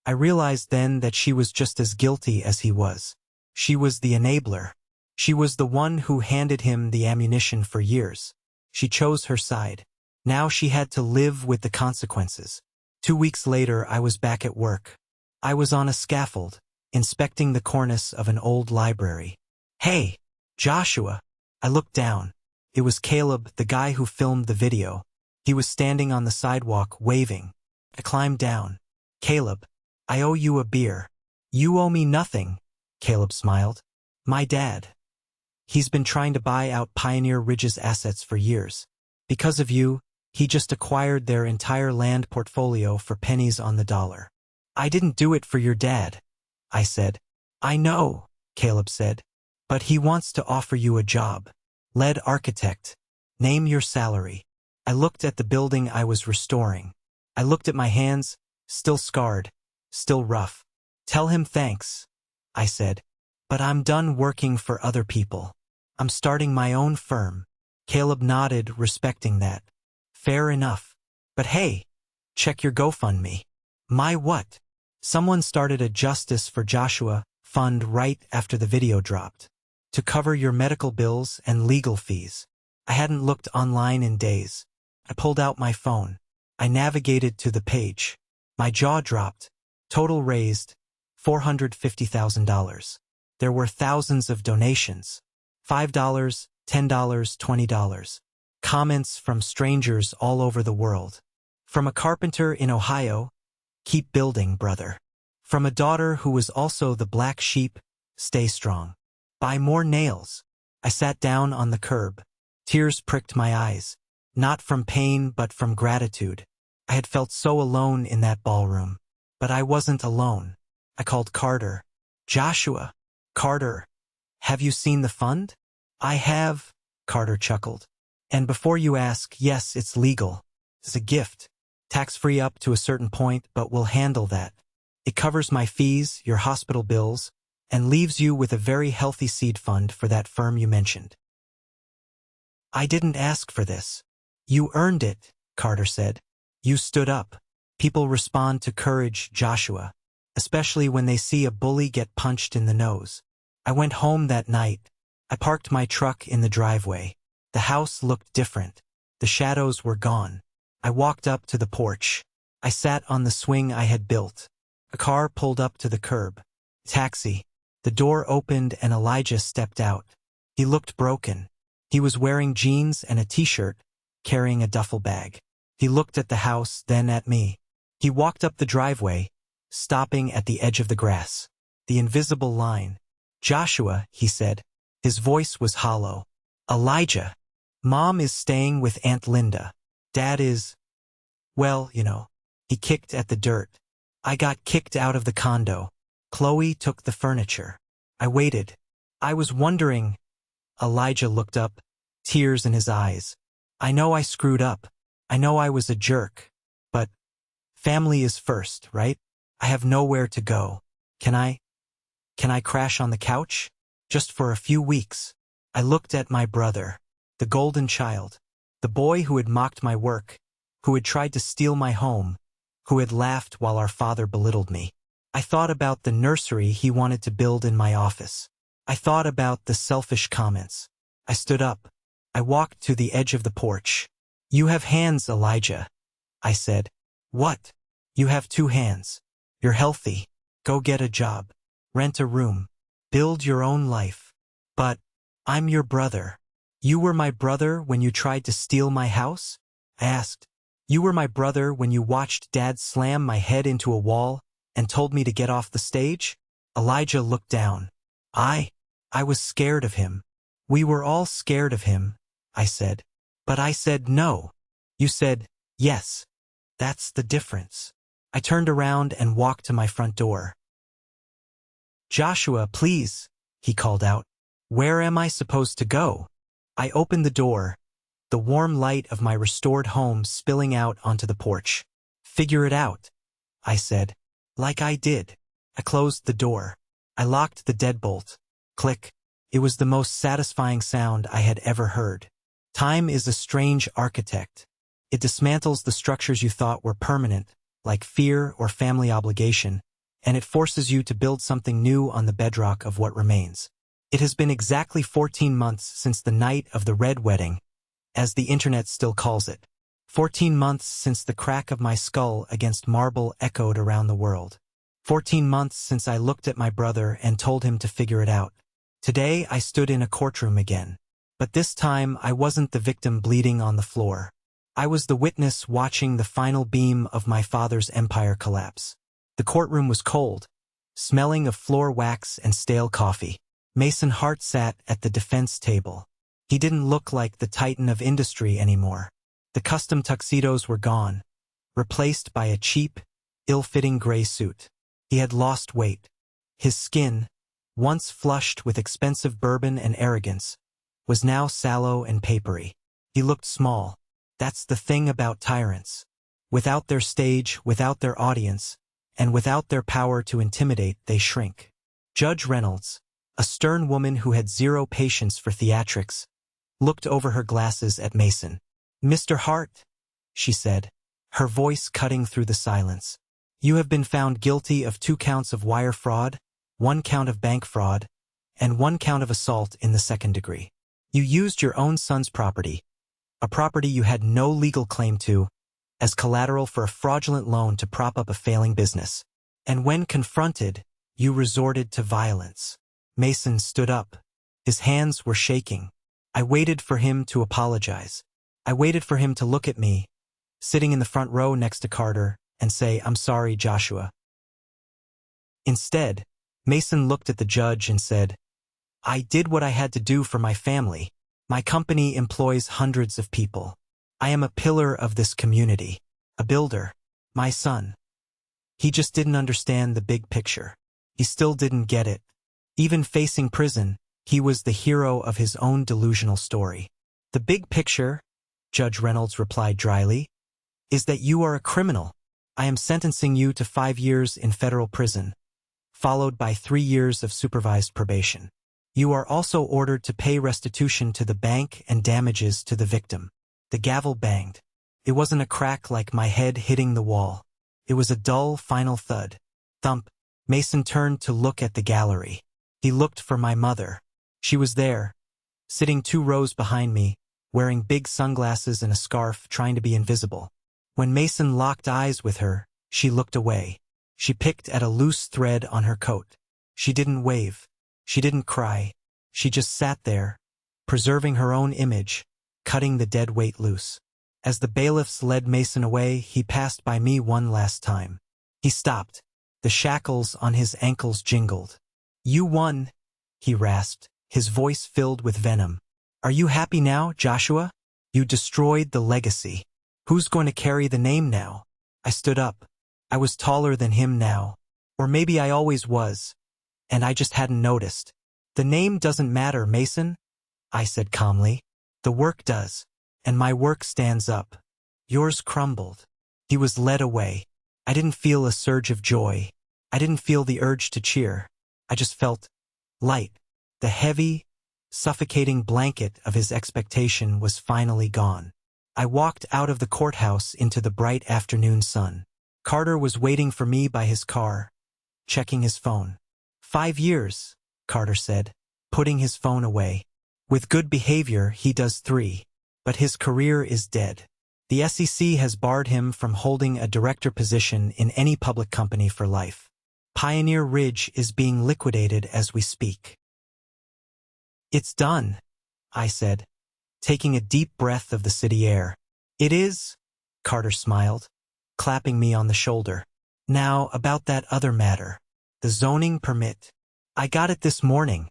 I realized then that she was just as guilty as he was. She was the enabler. She was the one who handed him the ammunition for years. She chose her side. Now she had to live with the consequences. 2 weeks later, I was back at work. I was on a scaffold, inspecting the cornice of an old library. "Hey, Joshua." I looked down. It was Caleb, the guy who filmed the video. He was standing on the sidewalk, waving. I climbed down. "Caleb, I owe you a beer." "You owe me nothing," Caleb smiled. "My dad. He's been trying to buy out Pioneer Ridge's assets for years. Because of you, he just acquired their entire land portfolio for pennies on the dollar." "I didn't do it for your dad," I said. "I know," Caleb said. "But he wants to offer you a job. Lead architect. Name your salary." I looked at the building I was restoring. I looked at my hands, still scarred, still rough. "Tell him thanks," I said. "But I'm done working for other people. I'm starting my own firm." Caleb nodded, respecting that. "Fair enough. But hey, check your GoFundMe." "My what?" "Someone started a Justice for Joshua fund right after the video dropped. To cover your medical bills and legal fees." I hadn't looked online in days. I pulled out my phone. I navigated to the page. My jaw dropped. Total raised, $450,000. There were thousands of donations. $5, $10, $20. Comments from strangers all over the world. From a carpenter in Ohio, "Keep building, brother." From a daughter who was also the black sheep, "Stay strong. Buy more nails." I sat down on the curb. Tears pricked my eyes. Not from pain, but from gratitude. I had felt so alone in that ballroom. But I wasn't alone. I called Carter. "Joshua." "Carter, have you seen the fund?" "I have," Carter chuckled. "And before you ask, yes, it's legal. It's a gift. Tax-free up to a certain point, but we'll handle that. It covers my fees, your hospital bills, and leaves you with a very healthy seed fund for that firm you mentioned." I didn't ask for this. You earned it, Carter said. You stood up. People respond to courage, Joshua, especially when they see a bully get punched in the nose. I went home that night. I parked my truck in the driveway. The house looked different. The shadows were gone. I walked up to the porch. I sat on the swing I had built. A car pulled up to the curb. Taxi. The door opened and Elijah stepped out. He looked broken. He was wearing jeans and a t-shirt, carrying a duffel bag. He looked at the house, then at me. He walked up the driveway, stopping at the edge of the grass. The invisible line. Joshua, he said. His voice was hollow. Elijah. Mom is staying with Aunt Linda. Dad is… well, you know. He kicked at the dirt. I got kicked out of the condo. Chloe took the furniture. I waited. I was wondering… Elijah looked up, tears in his eyes. I know I screwed up. I know I was a jerk. But family is first, right? I have nowhere to go. Can I crash on the couch? Just for a few weeks. I looked at my brother, the golden child, the boy who had mocked my work, who had tried to steal my home, who had laughed while our father belittled me. I thought about the nursery he wanted to build in my office. I thought about the selfish comments. I stood up. I walked to the edge of the porch. You have hands, Elijah, I said. What? You have 2 hands. You're healthy. Go get a job. Rent a room. Build your own life. But I'm your brother. You were my brother when you tried to steal my house? I asked. You were my brother when you watched Dad slam my head into a wall and told me to get off the stage? Elijah looked down. I was scared of him. We were all scared of him, I said. But I said no. You said yes. That's the difference. I turned around and walked to my front door. Joshua, please, he called out. Where am I supposed to go? I opened the door, the warm light of my restored home spilling out onto the porch. Figure it out, I said. Like I did. I closed the door. I locked the deadbolt. Click. It was the most satisfying sound I had ever heard. Time is a strange architect. It dismantles the structures you thought were permanent, like fear or family obligation, and it forces you to build something new on the bedrock of what remains. It has been exactly 14 months since the night of the Red Wedding, as the internet still calls it. 14 months since the crack of my skull against marble echoed around the world. 14 months since I looked at my brother and told him to figure it out. Today I stood in a courtroom again. But this time I wasn't the victim bleeding on the floor. I was the witness watching the final beam of my father's empire collapse. The courtroom was cold, smelling of floor wax and stale coffee. Mason Hart sat at the defense table. He didn't look like the titan of industry anymore. The custom tuxedos were gone, replaced by a cheap, ill-fitting gray suit. He had lost weight. His skin, once flushed with expensive bourbon and arrogance, was now sallow and papery. He looked small. That's the thing about tyrants. Without their stage, without their audience, and without their power to intimidate, they shrink. Judge Reynolds, a stern woman who had zero patience for theatrics, looked over her glasses at Mason. Mr. Hart, she said, her voice cutting through the silence. You have been found guilty of 2 counts of wire fraud, 1 count of bank fraud, and 1 count of assault in the 2nd degree. You used your own son's property, a property you had no legal claim to, as collateral for a fraudulent loan to prop up a failing business. And when confronted, you resorted to violence. Mason stood up. His hands were shaking. I waited for him to apologize. I waited for him to look at me, sitting in the front row next to Carter, and say, "I'm sorry, Joshua." Instead, Mason looked at the judge and said, "I did what I had to do for my family. My company employs hundreds of people. I am a pillar of this community, a builder, my son." He just didn't understand the big picture. He still didn't get it. Even facing prison, he was the hero of his own delusional story. "The big picture," Judge Reynolds replied dryly, "is that you are a criminal. I am sentencing you to 5 years in federal prison, followed by 3 years of supervised probation." You are also ordered to pay restitution to the bank and damages to the victim. The gavel banged. It wasn't a crack like my head hitting the wall. It was a dull, final thud. Thump. Mason turned to look at the gallery. He looked for my mother. She was there, sitting 2 rows behind me, wearing big sunglasses and a scarf, trying to be invisible. When Mason locked eyes with her, she looked away. She picked at a loose thread on her coat. She didn't wave. She didn't cry. She just sat there, preserving her own image, cutting the dead weight loose. As the bailiffs led Mason away, he passed by me one last time. He stopped. The shackles on his ankles jingled. "You won," he rasped, his voice filled with venom. "Are you happy now, Joshua? You destroyed the legacy. Who's going to carry the name now?" I stood up. I was taller than him now. Or maybe I always was, and I just hadn't noticed. "The name doesn't matter, Mason," I said calmly. "The work does, and my work stands up." Yours crumbled. He was led away. I didn't feel a surge of joy. I didn't feel the urge to cheer. I just felt light. The heavy, suffocating blanket of his expectation was finally gone. I walked out of the courthouse into the bright afternoon sun. Carter was waiting for me by his car, checking his phone. 5 years, Carter said, putting his phone away. With good behavior, he does 3. But his career is dead. The SEC has barred him from holding a director position in any public company for life. Pioneer Ridge is being liquidated as we speak. "It's done," I said, taking a deep breath of the city air. "It is?" Carter smiled, clapping me on the shoulder. "Now, about that other matter. The zoning permit. I got it this morning."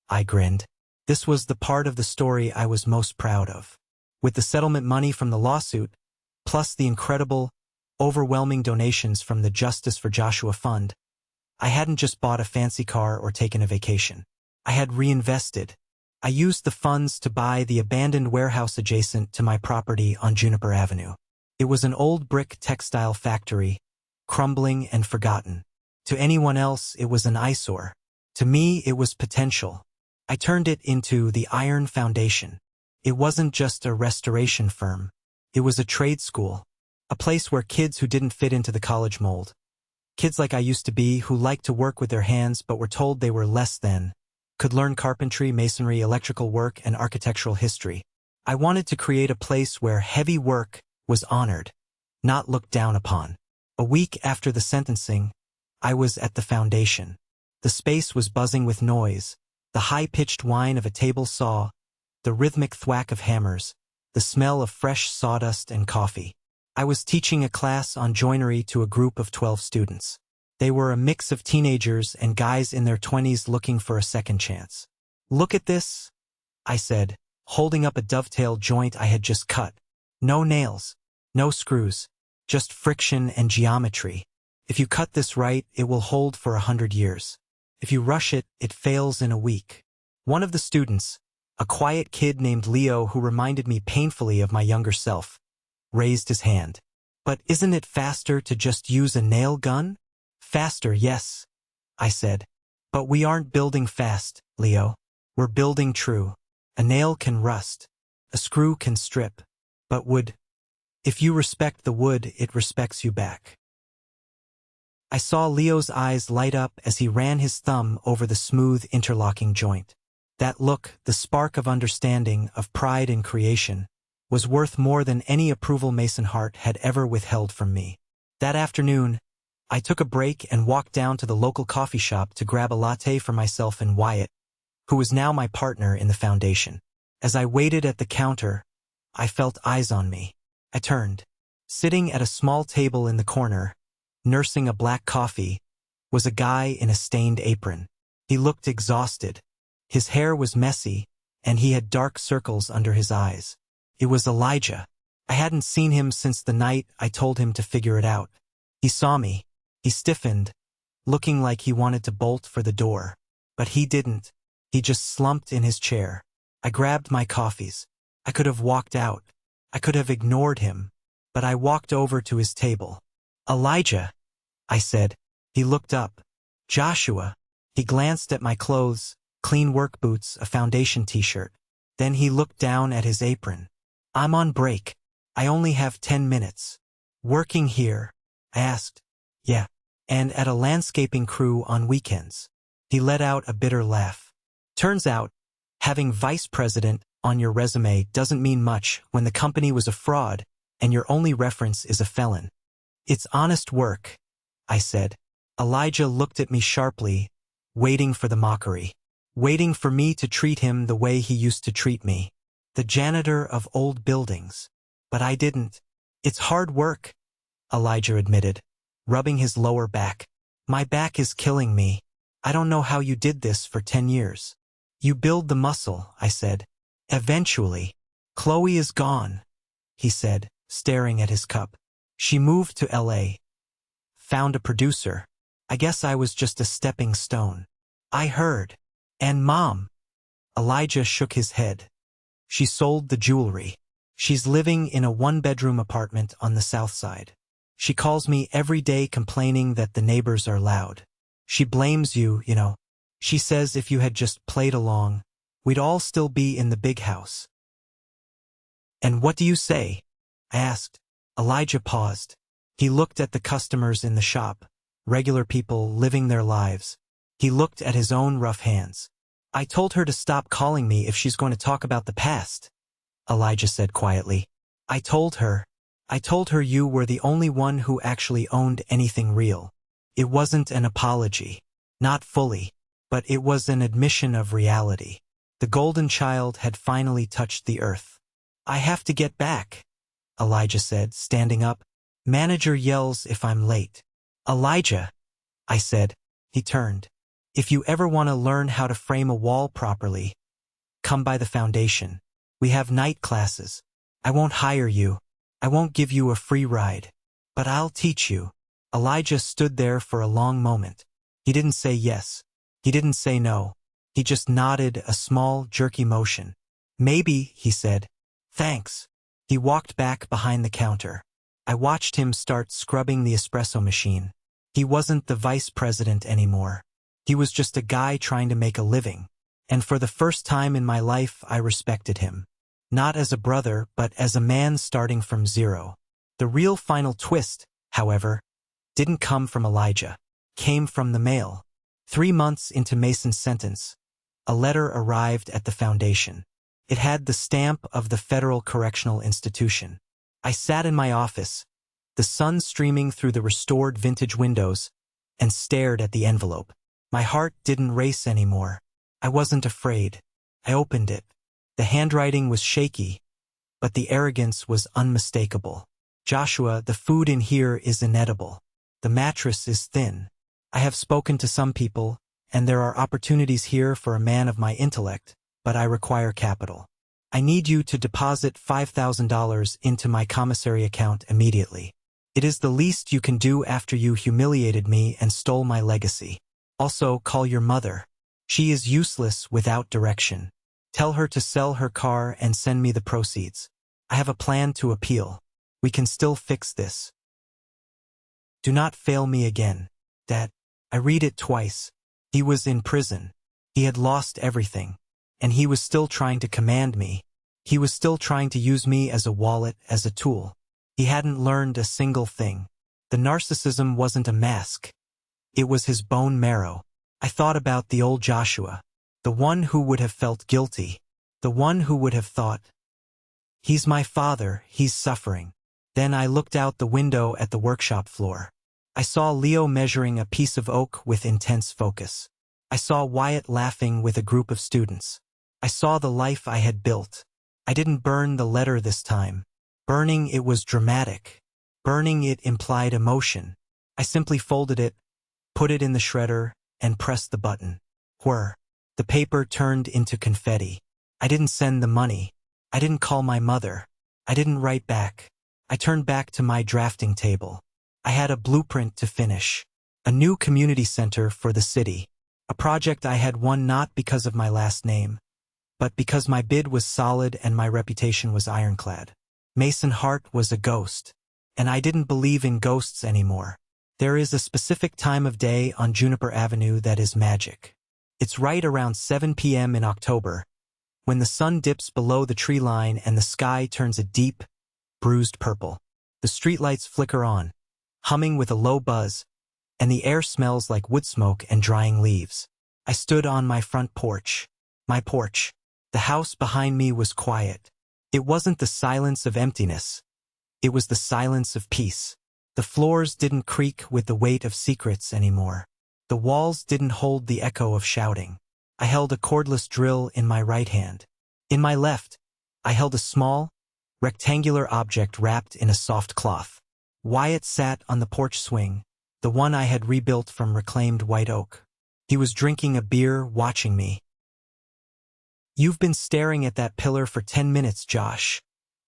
I grinned. This was the part of the story I was most proud of. With the settlement money from the lawsuit, plus the incredible, overwhelming donations from the Justice for Joshua Fund, I hadn't just bought a fancy car or taken a vacation. I had reinvested. I used the funds to buy the abandoned warehouse adjacent to my property on Juniper Avenue. It was an old brick textile factory, crumbling and forgotten. To anyone else, it was an eyesore. To me, it was potential. I turned it into the Iron Foundation. It wasn't just a restoration firm. It was a trade school, a place where kids who didn't fit into the college mold, kids like I used to be who liked to work with their hands but were told they were less than, could learn carpentry, masonry, electrical work, and architectural history. I wanted to create a place where heavy work was honored, not looked down upon. A week after the sentencing, I was at the foundation. The space was buzzing with noise, the high-pitched whine of a table saw, the rhythmic thwack of hammers, the smell of fresh sawdust and coffee. I was teaching a class on joinery to a group of 12 students. They were a mix of teenagers and guys in their 20s looking for a second chance. "Look at this," I said, holding up a dovetail joint I had just cut. No nails, no screws, just friction and geometry. If you cut this right, it will hold for 100 years. If you rush it, it fails in a week. One of the students, a quiet kid named Leo who reminded me painfully of my younger self, raised his hand. "But isn't it faster to just use a nail gun?" "Faster, yes," I said. "But we aren't building fast, Leo. We're building true. A nail can rust. A screw can strip. But wood, if you respect the wood, it respects you back." I saw Leo's eyes light up as he ran his thumb over the smooth interlocking joint. That look, the spark of understanding, of pride in creation, was worth more than any approval Mason Hart had ever withheld from me. That afternoon, I took a break and walked down to the local coffee shop to grab a latte for myself and Wyatt, who was now my partner in the foundation. As I waited at the counter, I felt eyes on me. I turned. Sitting at a small table in the corner, nursing a black coffee, was a guy in a stained apron. He looked exhausted. His hair was messy, and he had dark circles under his eyes. It was Elijah. I hadn't seen him since the night I told him to figure it out. He saw me. He stiffened, looking like he wanted to bolt for the door. But he didn't. He just slumped in his chair. I grabbed my coffees. I could have walked out. I could have ignored him. But I walked over to his table. "Elijah," I said. He looked up. "Joshua." He glanced at my clothes, clean work boots, a foundation t-shirt. Then he looked down at his apron. I'm on break. I only have 10 minutes. Working here? I asked. Yeah. And at a landscaping crew on weekends. He let out a bitter laugh. Turns out, having vice president on your resume doesn't mean much when the company was a fraud and your only reference is a felon. It's honest work, I said. Elijah looked at me sharply, waiting for the mockery. Waiting for me to treat him the way he used to treat me. The janitor of old buildings. But I didn't. It's hard work, Elijah admitted, rubbing his lower back. My back is killing me. I don't know how you did this for 10 years. You build the muscle, I said. Eventually. Chloe is gone, he said, staring at his cup. She moved to LA. Found a producer. I guess I was just a stepping stone. I heard. And Mom. Elijah shook his head. She sold the jewelry. She's living in a one-bedroom apartment on the south side. She calls me every day complaining that the neighbors are loud. She blames you, you know. She says if you had just played along, we'd all still be in the big house. And what do you say? I asked. Elijah paused. He looked at the customers in the shop, regular people living their lives. He looked at his own rough hands. I told her to stop calling me if she's going to talk about the past, Elijah said quietly. I told her you were the only one who actually owned anything real. It wasn't an apology. Not fully. But it was an admission of reality. The golden child had finally touched the earth. I have to get back, Elijah said, standing up. Manager yells if I'm late. Elijah, I said. He turned. If you ever want to learn how to frame a wall properly, come by the foundation. We have night classes. I won't hire you. I won't give you a free ride. But I'll teach you. Elijah stood there for a long moment. He didn't say yes. He didn't say no. He just nodded a small, jerky motion. Maybe, he said. Thanks. He walked back behind the counter. I watched him start scrubbing the espresso machine. He wasn't the vice president anymore. He was just a guy trying to make a living. And for the first time in my life, I respected him. Not as a brother, but as a man starting from zero. The real final twist, however, didn't come from Elijah. Came from the mail. 3 months into Mason's sentence, a letter arrived at the foundation. It had the stamp of the Federal Correctional Institution. I sat in my office, the sun streaming through the restored vintage windows, and stared at the envelope. My heart didn't race anymore. I wasn't afraid. I opened it. The handwriting was shaky, but the arrogance was unmistakable. Joshua, the food in here is inedible. The mattress is thin. I have spoken to some people, and there are opportunities here for a man of my intellect, but I require capital. I need you to deposit $5,000 into my commissary account immediately. It is the least you can do after you humiliated me and stole my legacy. Also, call your mother. She is useless without direction. Tell her to sell her car and send me the proceeds. I have a plan to appeal. We can still fix this. Do not fail me again, Dad. I read it twice. He was in prison. He had lost everything. And he was still trying to command me. He was still trying to use me as a wallet, as a tool. He hadn't learned a single thing. The narcissism wasn't a mask. It was his bone marrow. I thought about the old Joshua. The one who would have felt guilty. The one who would have thought, he's my father, he's suffering. Then I looked out the window at the workshop floor. I saw Leo measuring a piece of oak with intense focus. I saw Wyatt laughing with a group of students. I saw the life I had built. I didn't burn the letter this time. Burning it was dramatic. Burning it implied emotion. I simply folded it, put it in the shredder, and pressed the button. Whir. The paper turned into confetti. I didn't send the money. I didn't call my mother. I didn't write back. I turned back to my drafting table. I had a blueprint to finish. A new community center for the city. A project I had won not because of my last name, but because my bid was solid and my reputation was ironclad. Mason Hart was a ghost, and I didn't believe in ghosts anymore. There is a specific time of day on Juniper Avenue that is magic. It's right around 7 p.m. in October, when the sun dips below the tree line and the sky turns a deep, bruised purple. The streetlights flicker on, humming with a low buzz, and the air smells like wood smoke and drying leaves. I stood on my front porch. My porch. The house behind me was quiet. It wasn't the silence of emptiness. It was the silence of peace. The floors didn't creak with the weight of secrets anymore. The walls didn't hold the echo of shouting. I held a cordless drill in my right hand. In my left, I held a small, rectangular object wrapped in a soft cloth. Wyatt sat on the porch swing, the one I had rebuilt from reclaimed white oak. He was drinking a beer, watching me. "You've been staring at that pillar for 10 minutes, Josh,"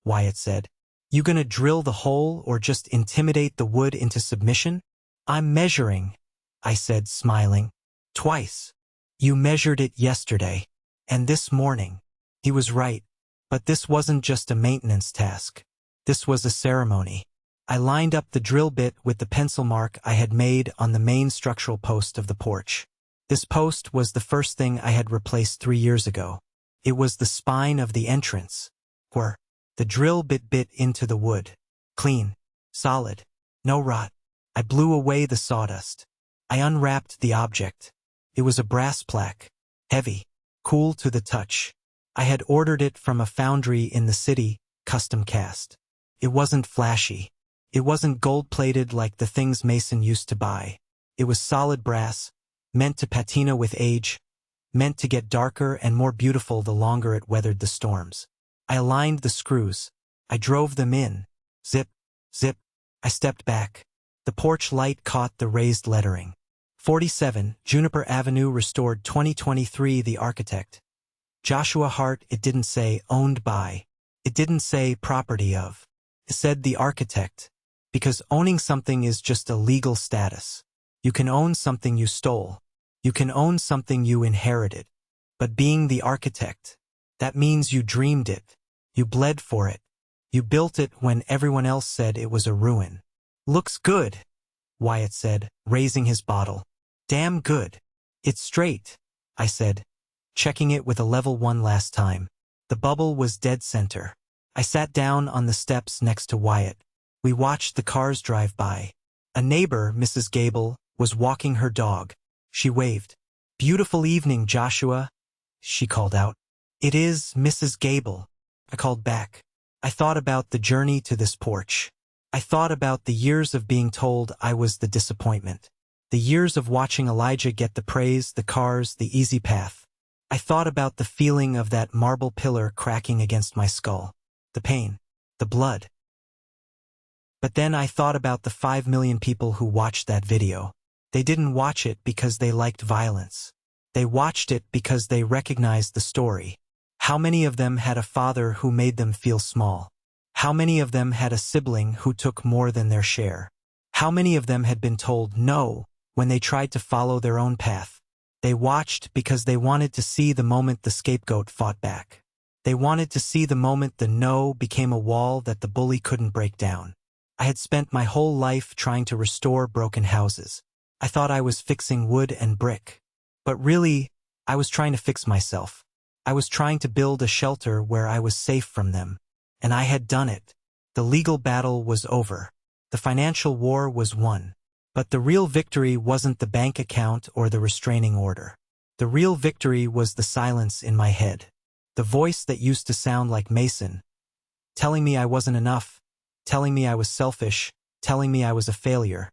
Wyatt said. "You gonna drill the hole or just intimidate the wood into submission?" "I'm measuring," I said, smiling. "Twice. You measured it yesterday. And this morning." He was right, but this wasn't just a maintenance task. This was a ceremony. I lined up the drill bit with the pencil mark I had made on the main structural post of the porch. This post was the first thing I had replaced 3 years ago. It was the spine of the entrance, where the drill bit into the wood. Clean, solid, no rot. I blew away the sawdust. I unwrapped the object. It was a brass plaque, heavy, cool to the touch. I had ordered it from a foundry in the city, custom cast. It wasn't flashy. It wasn't gold-plated like the things Mason used to buy. It was solid brass, meant to patina with age, meant to get darker and more beautiful the longer it weathered the storms. I aligned the screws. I drove them in. Zip, zip. I stepped back. The porch light caught the raised lettering. 47, Juniper Avenue, restored 2023. The architect, Joshua Hart. It didn't say owned by. It didn't say property of. It said the architect. Because owning something is just a legal status. You can own something you stole. You can own something you inherited. But being the architect, that means you dreamed it. You bled for it. You built it when everyone else said it was a ruin. "Looks good," Wyatt said, raising his bottle. "Damn good." "It's straight," I said, checking it with a level 1 last time. The bubble was dead center. I sat down on the steps next to Wyatt. We watched the cars drive by. A neighbor, Mrs. Gable, was walking her dog. She waved. "Beautiful evening, Joshua," she called out. "It is, Mrs. Gable," I called back. I thought about the journey to this porch. I thought about the years of being told I was the disappointment. The years of watching Elijah get the praise, the cars, the easy path. I thought about the feeling of that marble pillar cracking against my skull. The pain. The blood. But then I thought about the 5 million people who watched that video. They didn't watch it because they liked violence. They watched it because they recognized the story. How many of them had a father who made them feel small? How many of them had a sibling who took more than their share? How many of them had been told no when they tried to follow their own path? They watched because they wanted to see the moment the scapegoat fought back. They wanted to see the moment the no became a wall that the bully couldn't break down. I had spent my whole life trying to restore broken houses. I thought I was fixing wood and brick. But really, I was trying to fix myself. I was trying to build a shelter where I was safe from them. And I had done it. The legal battle was over. The financial war was won. But the real victory wasn't the bank account or the restraining order. The real victory was the silence in my head. The voice that used to sound like Mason, telling me I wasn't enough, telling me I was selfish, telling me I was a failure.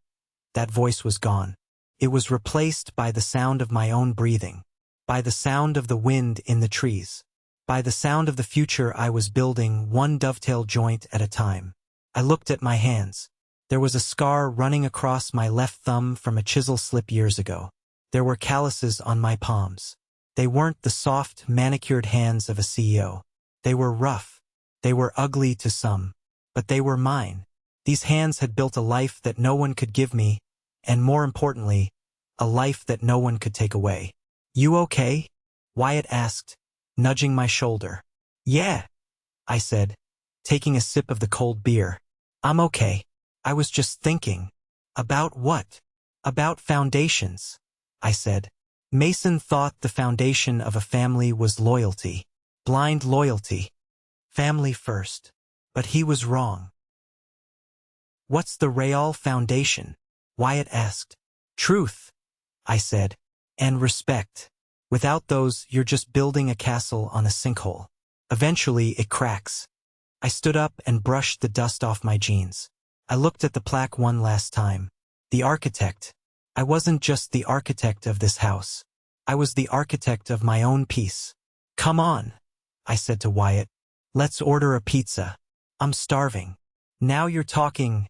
That voice was gone. It was replaced by the sound of my own breathing, by the sound of the wind in the trees, by the sound of the future I was building, one dovetail joint at a time. I looked at my hands. There was a scar running across my left thumb from a chisel slip years ago. There were calluses on my palms. They weren't the soft, manicured hands of a CEO. They were rough. They were ugly to some. But they were mine. These hands had built a life that no one could give me, and more importantly, a life that no one could take away. "You okay?" Wyatt asked, nudging my shoulder. "Yeah," I said, taking a sip of the cold beer. "I'm okay. I was just thinking." "About what?" "About foundations," I said. Mason thought the foundation of a family was loyalty. Blind loyalty. Family first. But he was wrong. What's the real foundation? Wyatt asked. Truth, I said. And respect. Without those, you're just building a castle on a sinkhole. Eventually, it cracks. I stood up and brushed the dust off my jeans. I looked at the plaque one last time. The architect. I wasn't just the architect of this house. I was the architect of my own peace. Come on, I said to Wyatt. Let's order a pizza. I'm starving. Now you're talking.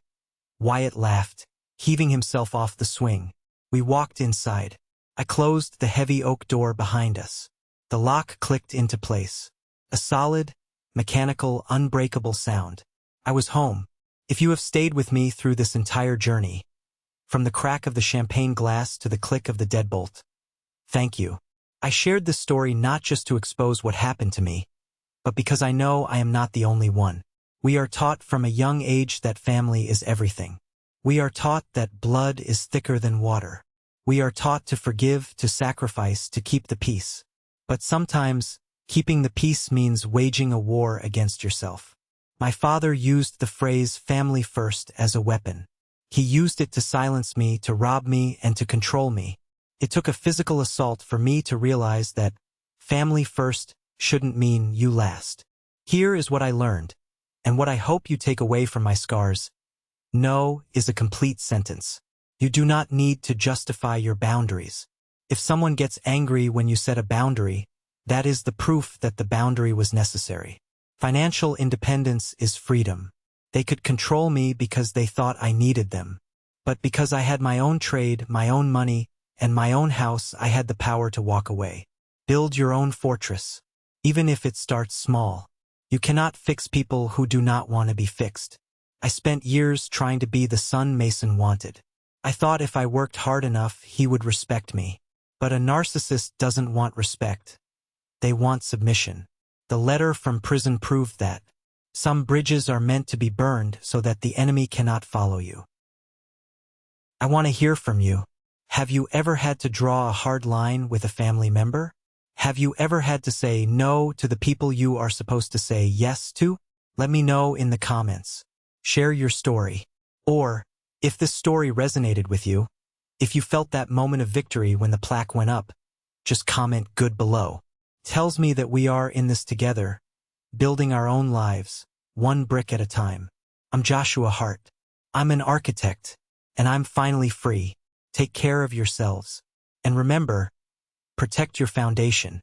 Wyatt laughed, heaving himself off the swing. We walked inside. I closed the heavy oak door behind us. The lock clicked into place. A solid, mechanical, unbreakable sound. I was home. If you have stayed with me through this entire journey, from the crack of the champagne glass to the click of the deadbolt, thank you. I shared this story not just to expose what happened to me, but because I know I am not the only one. We are taught from a young age that family is everything. We are taught that blood is thicker than water. We are taught to forgive, to sacrifice, to keep the peace. But sometimes, keeping the peace means waging a war against yourself. My father used the phrase family first as a weapon. He used it to silence me, to rob me, and to control me. It took a physical assault for me to realize that family first shouldn't mean you last. Here is what I learned, and what I hope you take away from my scars. No is a complete sentence. You do not need to justify your boundaries. If someone gets angry when you set a boundary, that is the proof that the boundary was necessary. Financial independence is freedom. They could control me because they thought I needed them. But because I had my own trade, my own money, and my own house, I had the power to walk away. Build your own fortress, even if it starts small. You cannot fix people who do not want to be fixed. I spent years trying to be the son Mason wanted. I thought if I worked hard enough, he would respect me. But a narcissist doesn't want respect. They want submission. The letter from prison proved that. Some bridges are meant to be burned so that the enemy cannot follow you. I want to hear from you. Have you ever had to draw a hard line with a family member? Have you ever had to say no to the people you are supposed to say yes to? Let me know in the comments. Share your story. Or, if this story resonated with you, if you felt that moment of victory when the plaque went up, just comment good below. Tells me that we are in this together, building our own lives, one brick at a time. I'm Joshua Hart. I'm an architect, and I'm finally free. Take care of yourselves. And remember, protect your foundation.